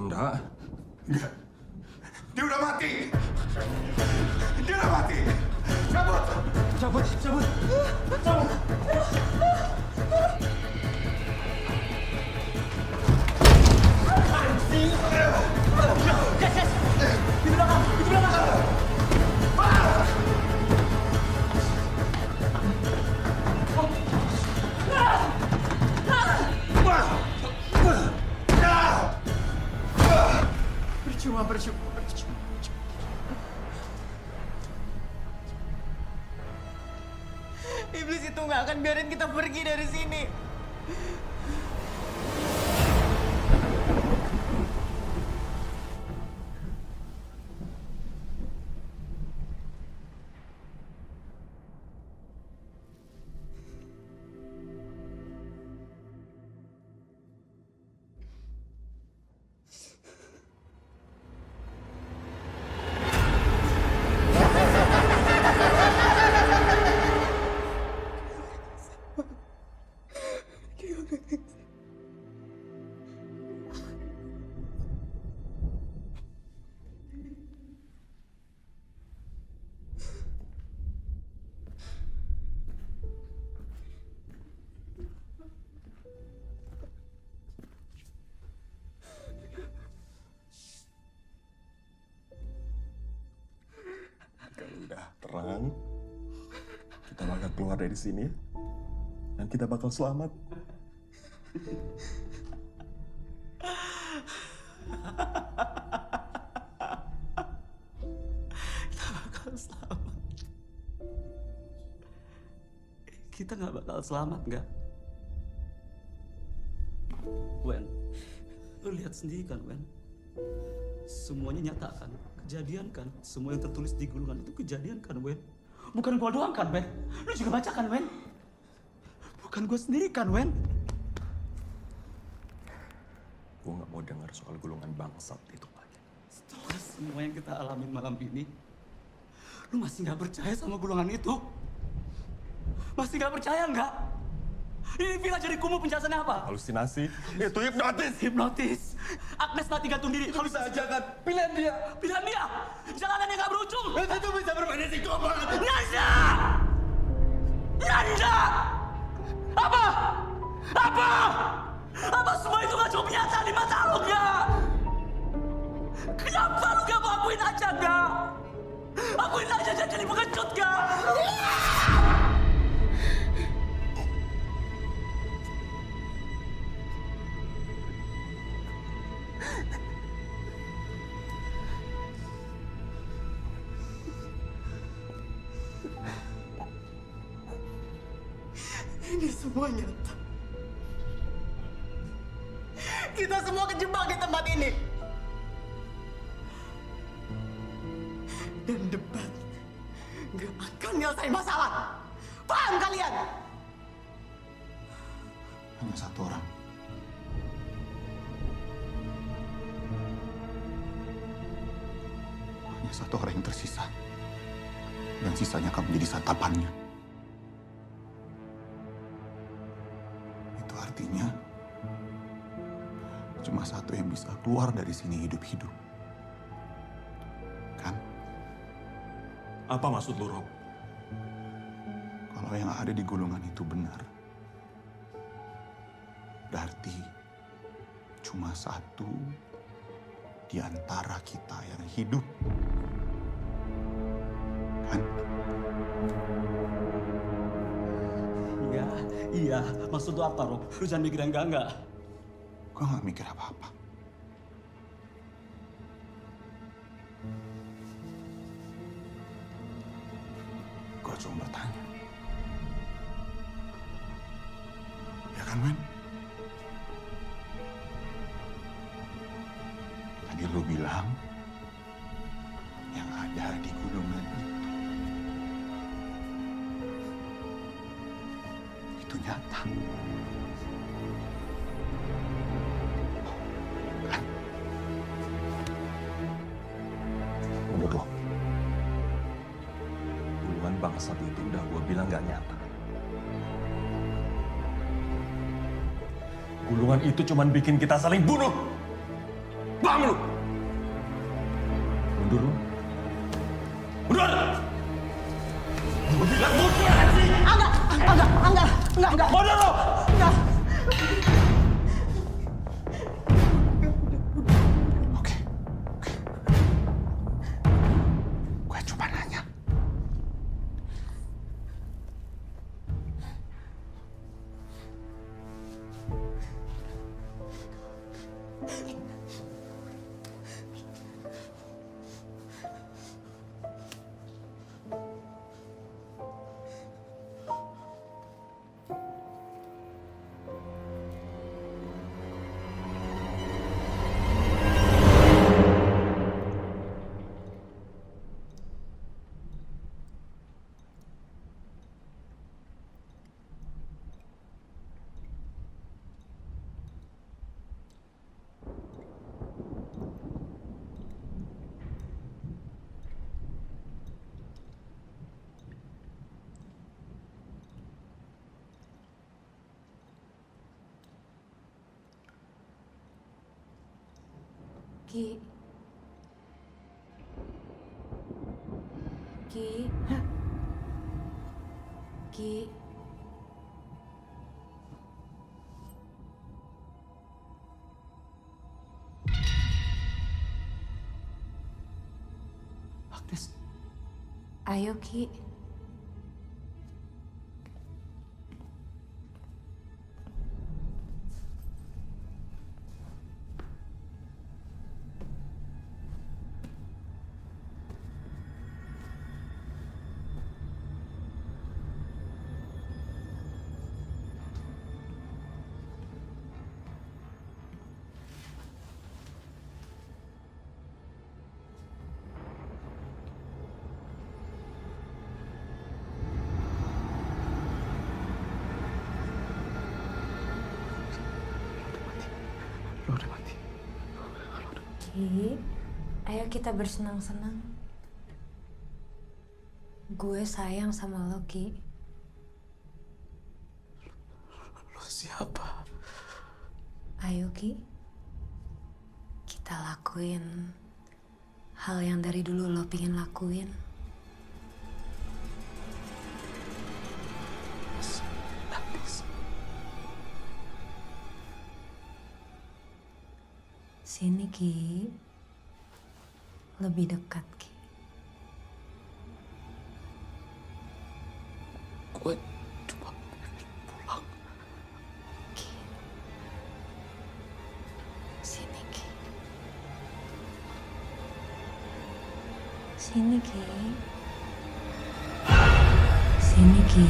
Enggak. Enggak. Dia udah mati. Dia udah mati. Cabut. Cabut, cabut. Cabut. Anjing. Yes, yes. Itu belakang, itu belakang. Percuma. Iblis itu nggak akan biarin kita pergi dari sini. Udah terang, kita bakal keluar dari sini dan kita bakal selamat. Kita nggak bakal selamat, nggak? Wen, lu lihat sendiri kan, Wen? Semuanya nyata kan? Kejadian kan? Semua yang tertulis di gulungan itu kejadian kan, Wen? Bukan gua doang kan, Wen? Lu juga baca kan, Wen? Bukan gua sendiri kan, Wen? Gua nggak mau dengar soal gulungan bangsat itu lagi. Setelah semua yang kita alamin malam ini, lu masih nggak percaya sama gulungan itu? Masih nggak percaya nggak? Ini villa jadi kumuh, penjelasannya apa? Halusinasi, itu hipnotis. Hipnotis. Agnes mati gantung diri. Itu bisa aja kan? Pilihan dia. Pilihan dia. Jalanannya nggak berujung. Itu bisa bermain risiko banget. Nanda! Nanda! Apa? Apa? Apa semua itu nggak cukup nyata di mata lu, nggak? Kenapa lu nggak mau akuin aja, nggak? Akuin aja jadi pengecut, nggak? Ini semua nyata. Kita semua kejebak di tempat ini. Dan debat gak akan nyelesain masalah. Paham kalian? Hanya satu orang. Hanya satu orang yang tersisa. Dan sisanya akan menjadi santapannya. Itu artinya cuma satu yang bisa keluar dari sini hidup-hidup. Kan? Apa maksud lu, Rob? Kalau yang ada di gulungan itu benar, berarti cuma satu di antara kita yang hidup. Kan? Iya. Maksud lu apa, Rob? Lu jangan mikir yang enggak. Gue gak mikir apa-apa. Gue cuma bertanya. Ya kan, Men? Tadi lu bilang yang ada di gulungan itu nyata. Menurut lo, gulungan bangsat itu udah gue bilang gak nyata. Gulungan itu cuman bikin kita saling bunuh. Paham lu? Mundur lu. Mundur! Gua bilang mundur sih! Enggak. Mundur lu! Enggak. Gue cuma nanya. Ki. Ki. Agnes. Ayo Ki. Lo udah mati. Ki, ayo kita bersenang-senang. Gue sayang sama lo, Ki. Lo siapa? Ayo, Ki. Kita lakuin hal yang dari dulu lo pingin lakuin. Sini, Ki. Lebih dekat, Ki. Gue cuma pengen pulang. Ki. Sini, Ki. Sini, Ki. Sini, Ki.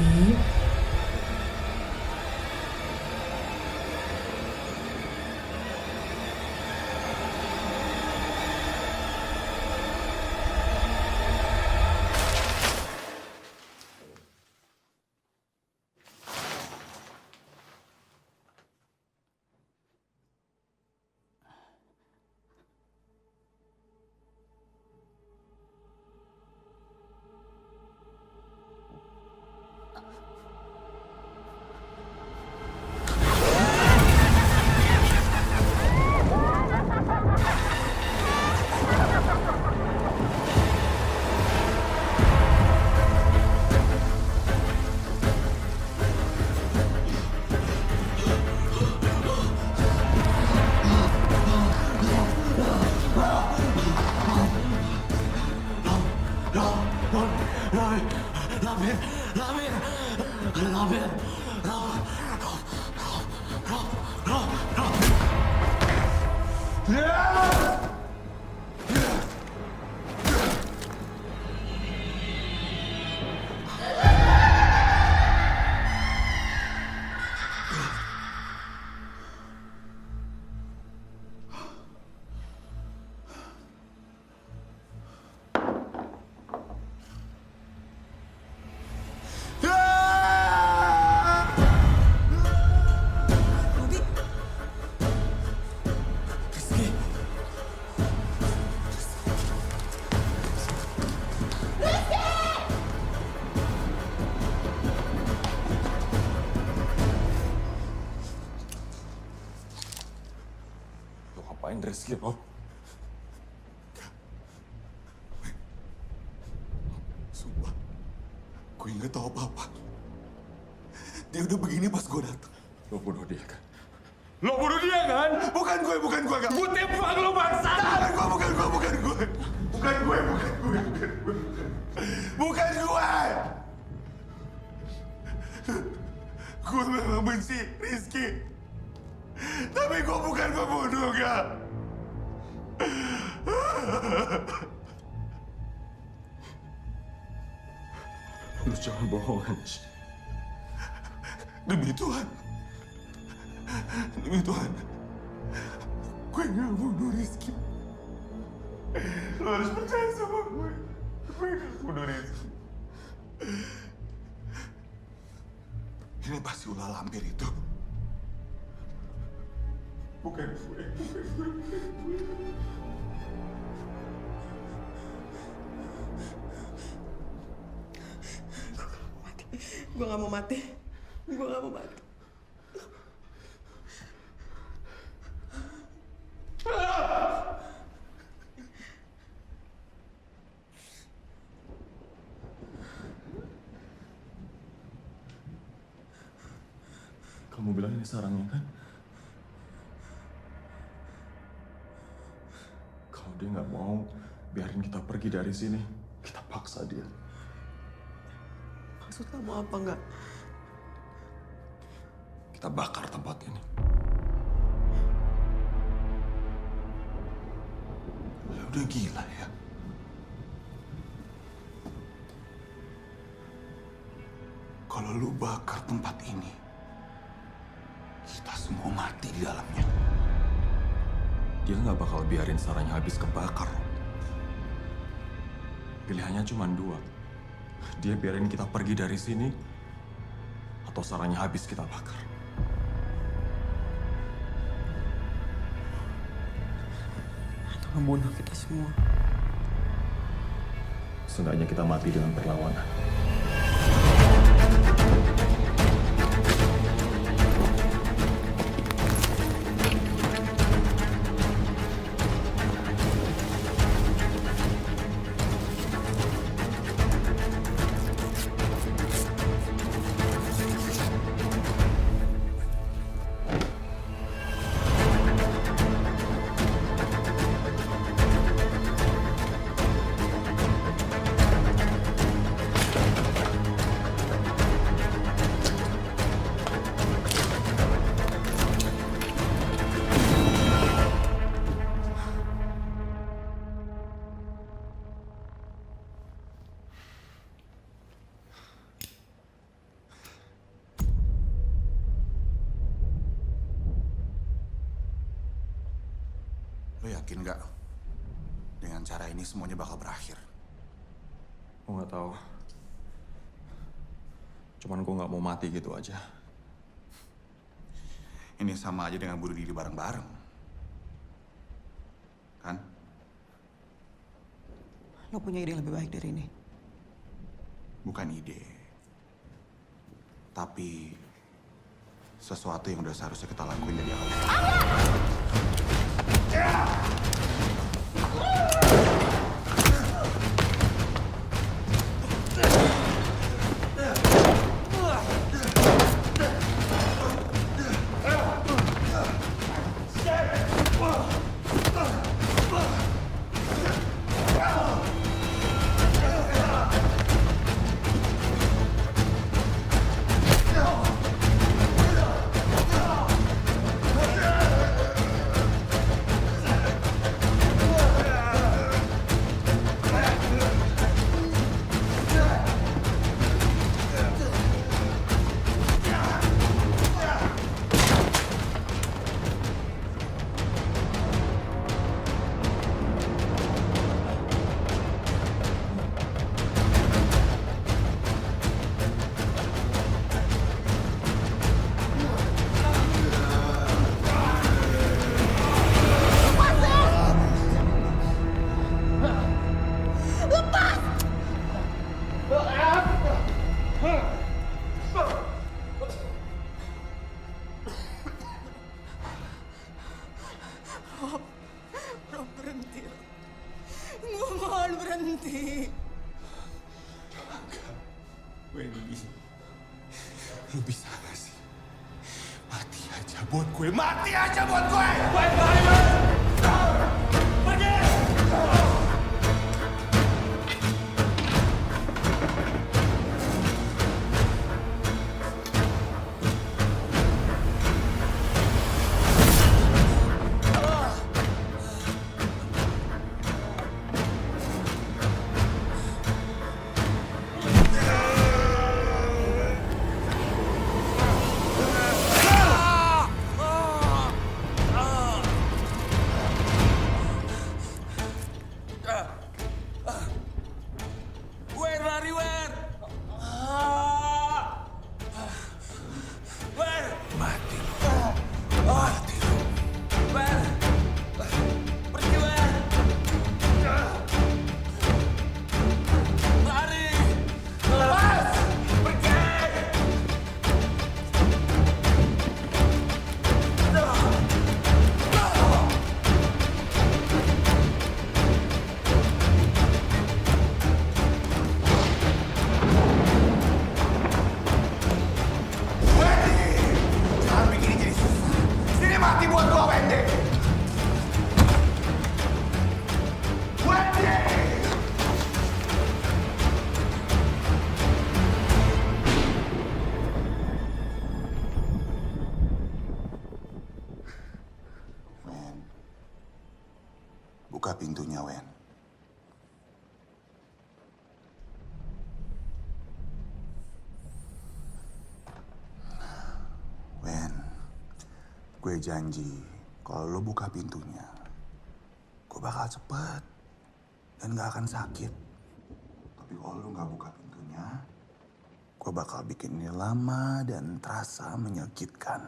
Lo ngapain Rizky lo? nggak tahu apa-apa. Dia udah begini pas gue datang. Lo bunuh dia kan? Lo bunuh dia kan? Bukan gue. Gue tembak lo bangsa! Bukan gue. Gue memang benci Rizky. Tapi gue bukan pembunuh, Kak. Lu jangan bohong, Anj. Demi Tuhan. Gue nggak bunuh Rizky. Lo harus percaya sama gue. Gue nggak bunuh Rizky. Ini pasti ulah lampir itu. Bukan gue. Gue gak mau mati. Kamu bilang ini sarangnya kan? Kalau dia nggak mau biarin kita pergi dari sini, kita paksa dia. Maksud kamu apa enggak? Kita bakar tempat ini. Lo udah gila ya? Kalau lu bakar tempat ini, kita semua mati di dalamnya. Dia nggak bakal biarin sarangnya habis kebakar. Pilihannya cuma dua. Dia biarin kita pergi dari sini, atau sarangnya habis kita bakar. Atau ngebunuh kita semua. Seenggaknya kita mati dengan perlawanan. Lo yakin nggak dengan cara ini semuanya bakal berakhir? Gue nggak tahu. Cuman gue nggak mau mati gitu aja. Ini sama aja dengan bunuh diri bareng-bareng. Kan? Lo punya ide lebih baik dari ini? Bukan ide. Tapi sesuatu yang udah seharusnya kita lakuin dari awal. Wendy, lu bisa gak sih? Mati aja buat gue, mati aja buat gue! Pergi! Wer, lari Wer! Wer! Mati lu. Mati lu. Wer! Pergi Wer! Lari! Lepas! Pergi! Jangan bikin ini jadi susah. Sini mati buat gua, Wendy! Wendy! Wen. Buka pintunya, Wen. Wen, gue janji kalau lo buka pintunya, gue bakal cepet dan gak akan sakit. Tapi kalau lo gak buka pintunya, gue bakal bikin ini lama dan terasa menyakitkan.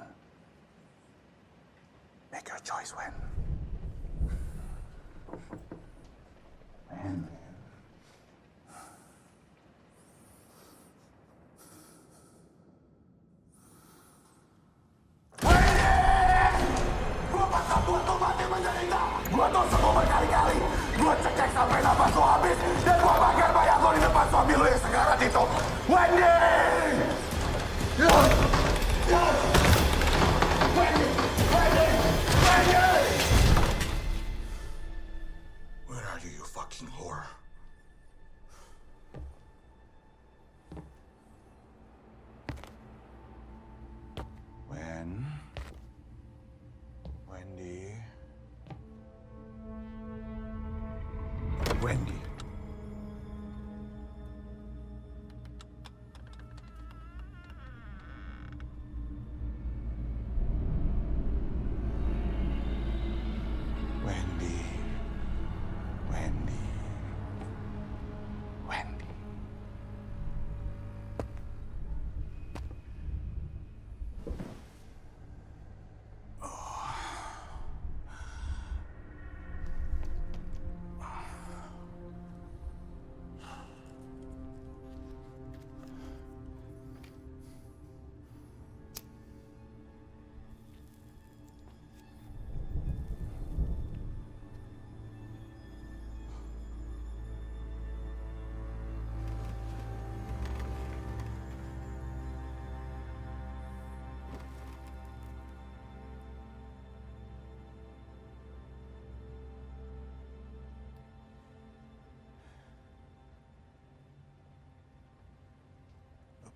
Make your choice, Wen. Wen. Gue paksa buat lo mati menderita. Gue tusuk lo berkali-kali. Gue cekek sampai nafas lo habis. Dan gue bakar mayat lo di depan suami lo yang sekarat itu. Wendy! Wendy! Wendy! Wendy! Where are you, you fucking whore? Wen? Wendy? Wendy? Wendy? Wendy? Wendy?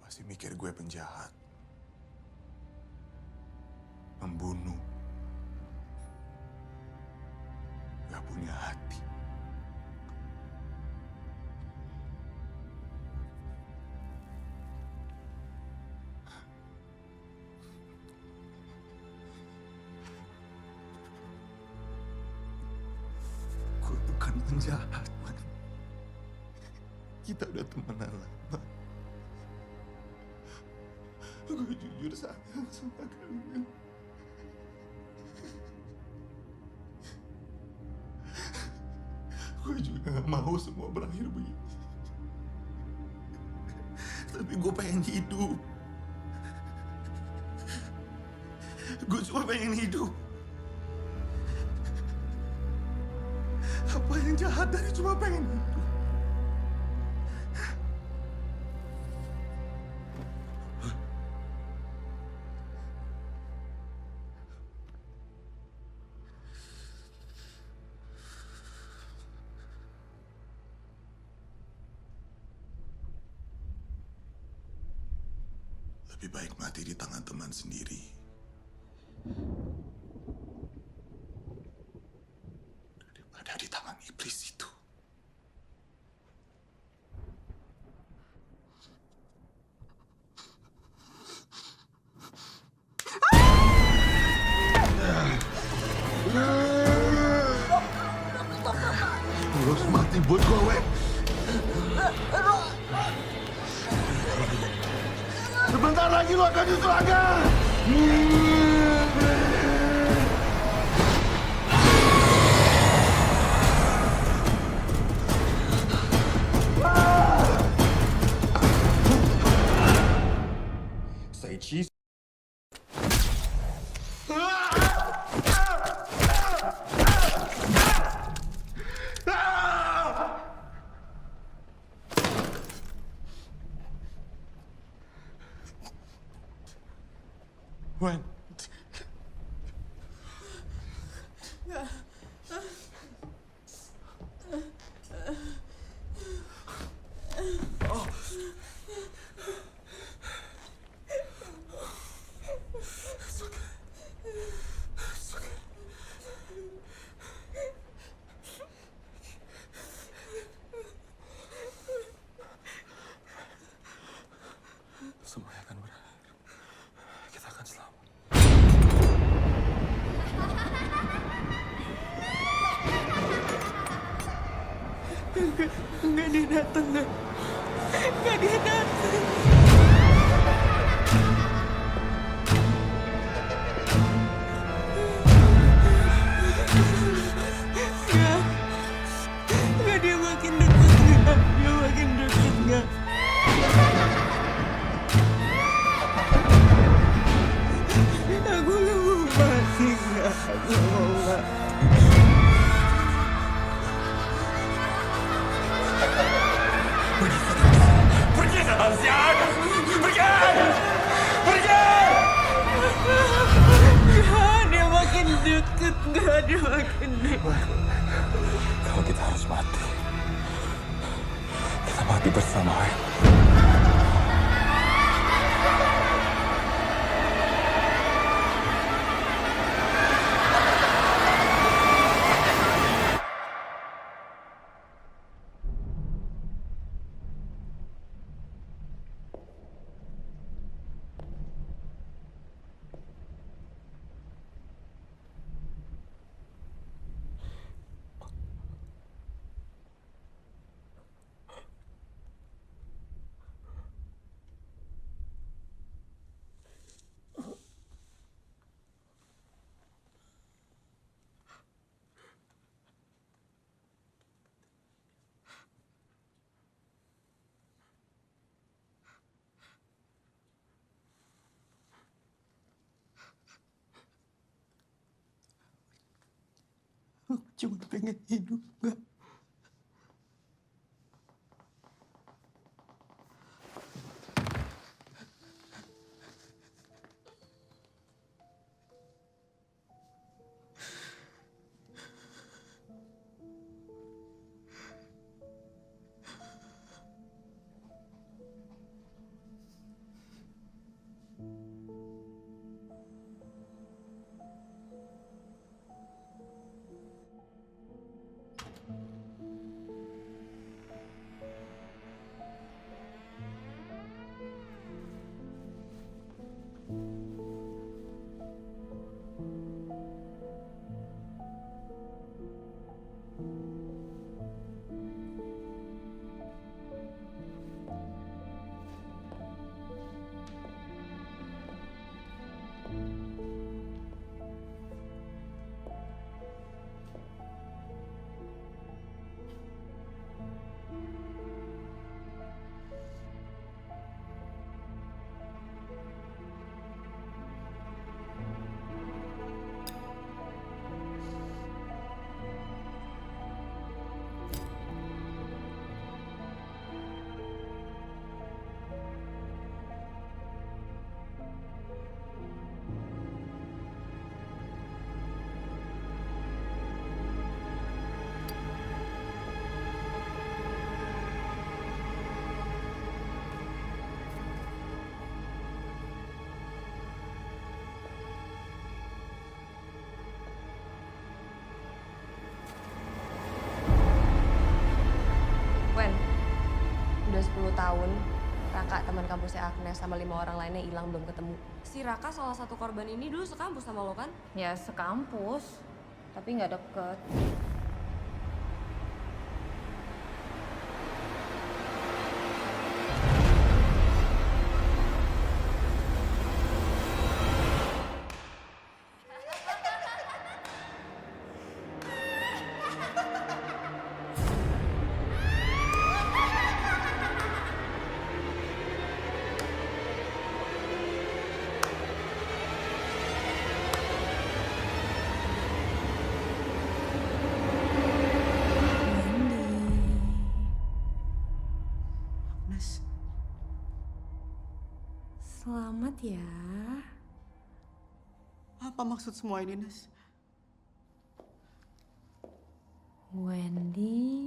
Pasti mikir gue penjahat, pembunuh, gak punya hati. Gue bukan penjahat, man. Kita udah temenan lama. Gue jujur sayang sama kalian. Gue juga gak mau semua berakhir begini. Tapi gue pengen hidup. Gue cuma pengen hidup. Apa yang jahat dari cuma pengen hidup? Lebih baik mati di tangan teman sendiri daripada di tangan iblis itu. Lu harus mati buat gue, Wek. Sebentar lagi lu akan diserangga. Say cheese. Wen. Oh. It's okay. It's okay. Semuanya akan berakhir. Kita akan selamat. Enggak dia datang, enggak. Enggak dia datang. Enggak dia makin dekat, enggak. Dia makin dekat, enggak. Aku gak mau mati, enggak. Aku gak mau mati. Pergi setan siang! Pergi! Pergi! Enggak, dia makin deket. Enggak, dia makin deket. Kalau kita harus mati, kita mati bersama, Wen. Aku cuma pengen hidup, enggak. tahun, Raka teman kampusnya Agnes sama 5 orang lainnya hilang belum ketemu. Si Raka salah satu korban ini dulu sekampus sama lo kan? Ya sekampus, tapi nggak deket. Selamat ya. Apa maksud semua ini, Nes? Wendy.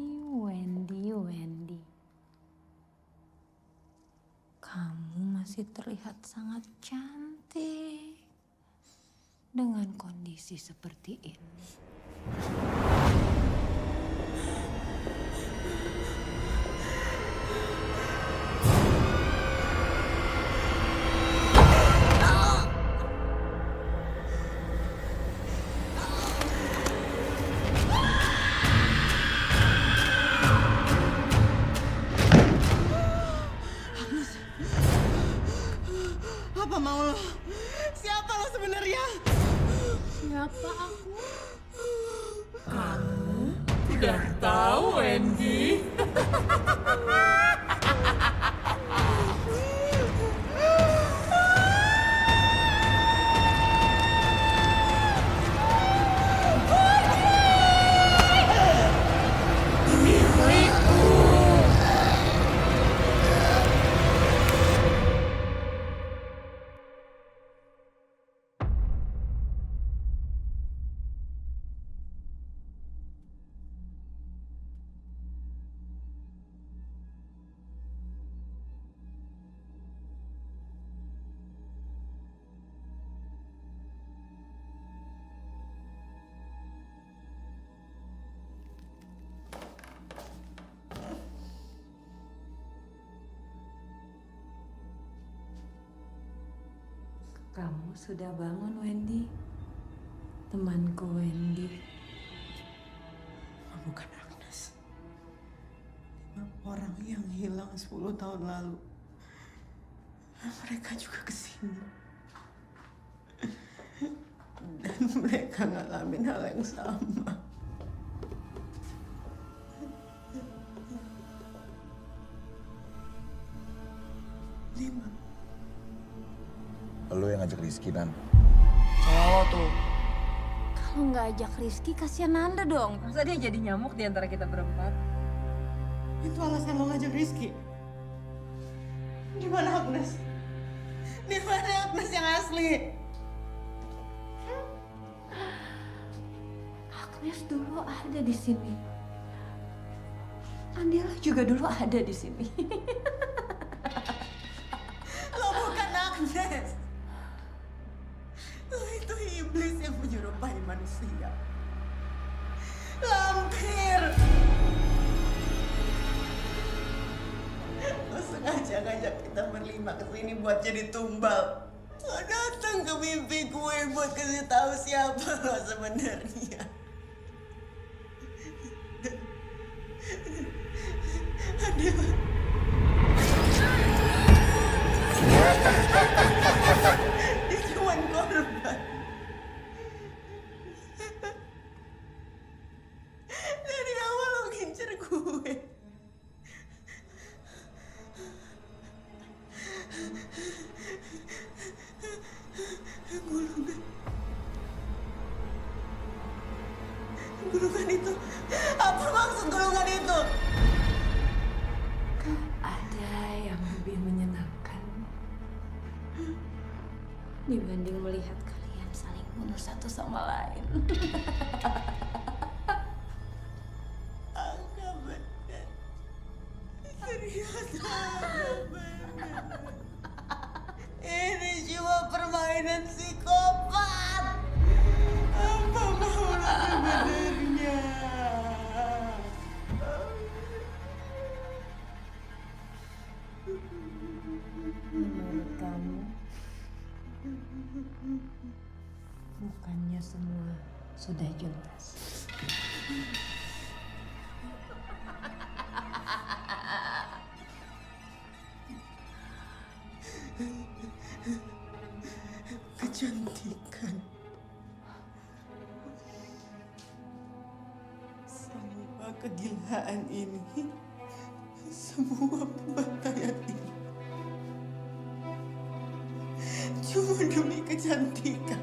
Kamu masih terlihat sangat cantik dengan kondisi seperti ini. Apa mau lo? Siapa lo sebenarnya? Siapa aku? Kamu udah tahu, Wendy? Kamu sudah bangun, Wendy. Temanku Wendy. Bukan Agnes. 5 orang yang hilang 10 tahun lalu. Mereka juga kesini. Dan mereka ngalamin hal yang sama. Lo yang ngajak Rizky, Nan. Cowok tuh. Kalau nggak ajak Rizky, kasihan Nanda dong. Masa dia jadi nyamuk di antara kita berempat? Itu alasan lo ngajak Rizky. Di mana Agnes? Di mana Agnes yang asli? Agnes dulu ada di sini. Andela juga dulu ada di sini. Lo bukan Agnes. Lo itu iblis yang menyerupai manusia. Lampir. Lo sengaja ngajak kita berlima kesini buat jadi tumbal. Lo datang ke mimpi gue buat kasih tahu siapa lo sebenarnya. Adela. Dia cuma korban. Dari awal lo ngincer gue. Gulungan itu. Apa maksud gulungan itu? Ada yang lebih menyenangkan dibanding melihat kalian saling bunuh satu sama lain. Agak benar. Ternyata agak benar. Ini cuma permainan psikopat. Apa mau lo sebenarnya? Semua sudah jelas. Kecantikan. Semua kegilaan ini, semua pembantaian ini, cuma demi kecantikan.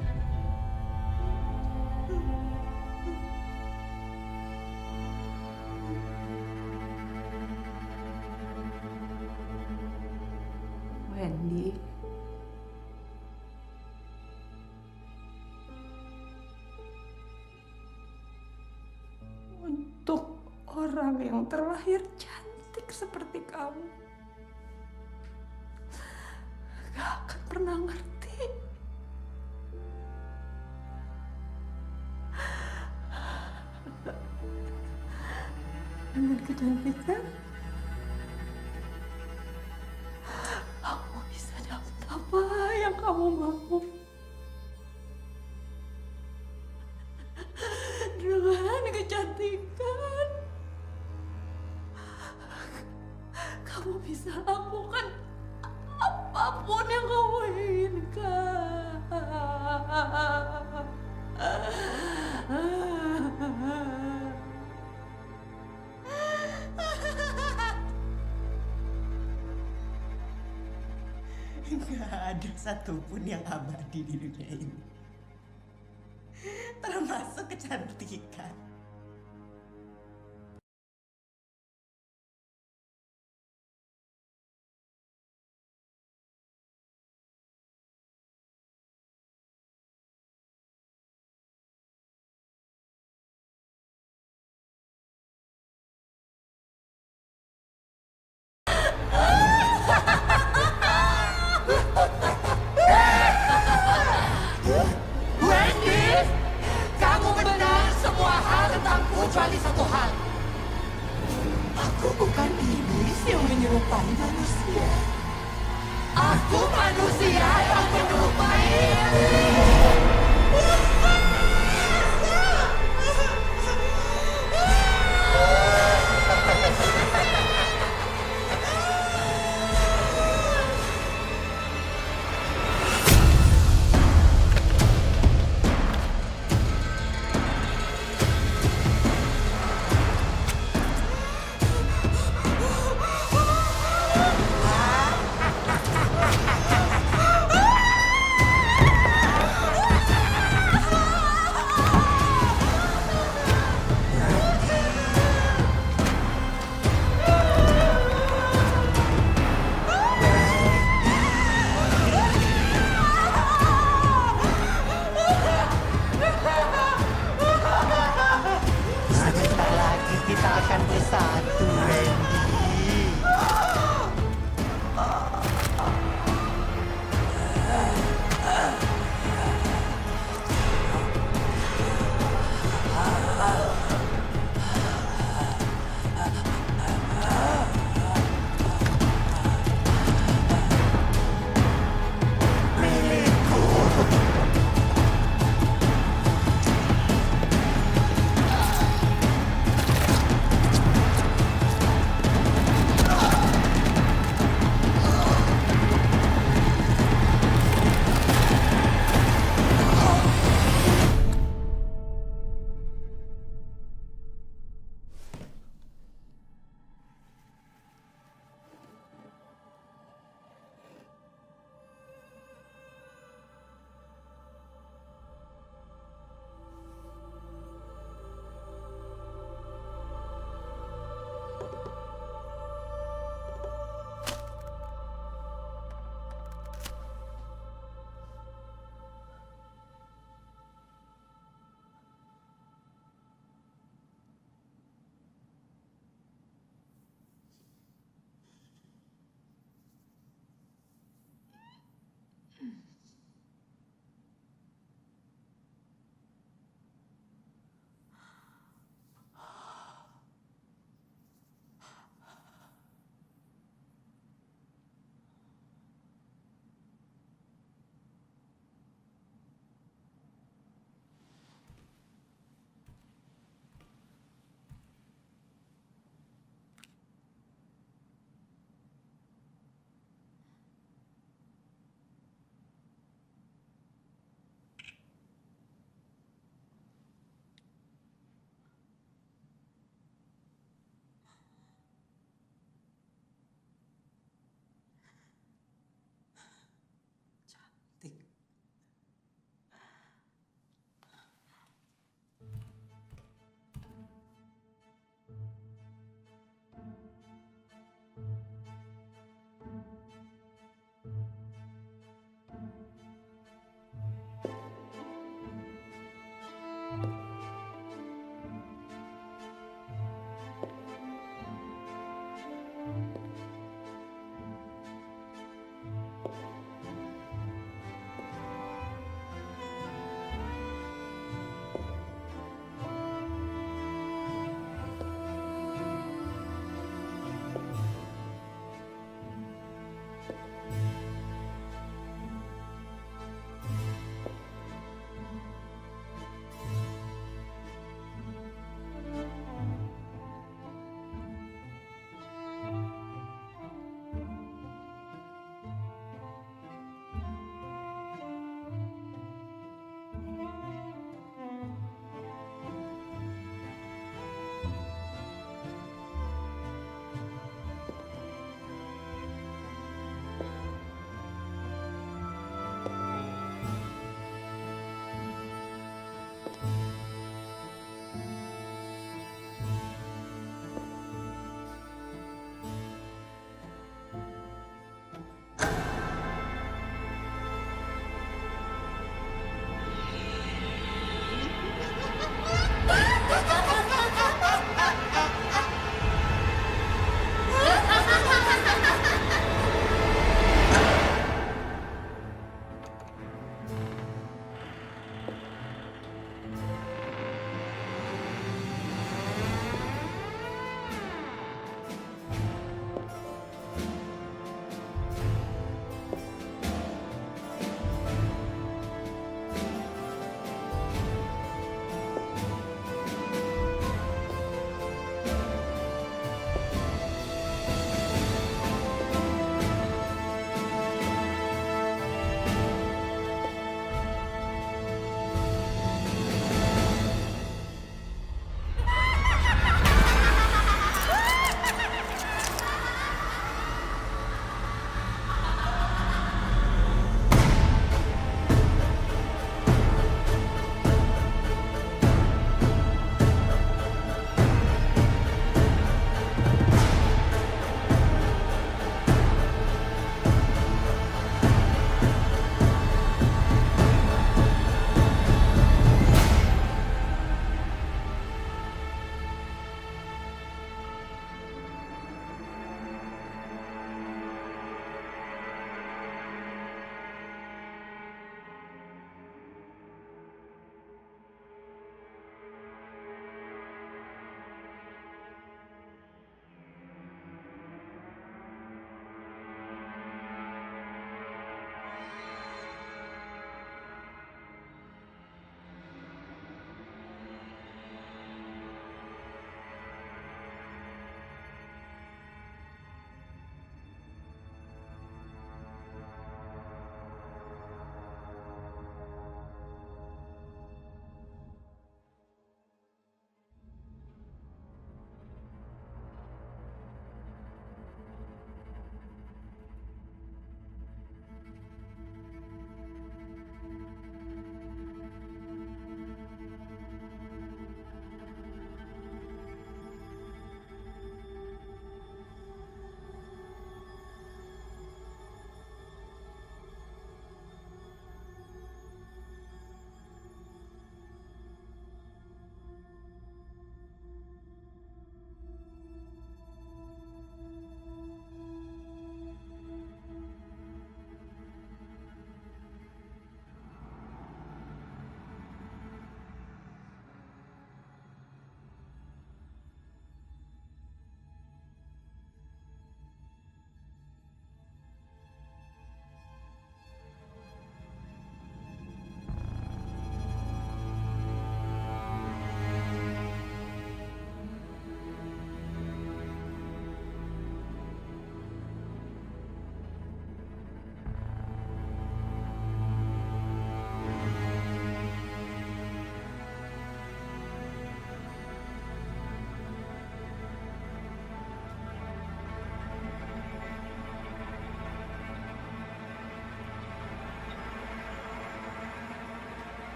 Wendy, untuk orang yang terlahir cantik seperti kamu, gak akan pernah ngerti. Dengan kecantikan, kamu bisa dapat apa yang kamu mau. Dengan kecantikan, kamu bisa lakukan apapun yang kamu inginkan. Gak ada satupun yang abadi di dunia ini, termasuk kecantikan. Wendy, kamu benar semua hal tentangku kecuali satu hal. Aku bukan iblis yang menyerupai manusia. Aku manusia yang menyerupai iblis.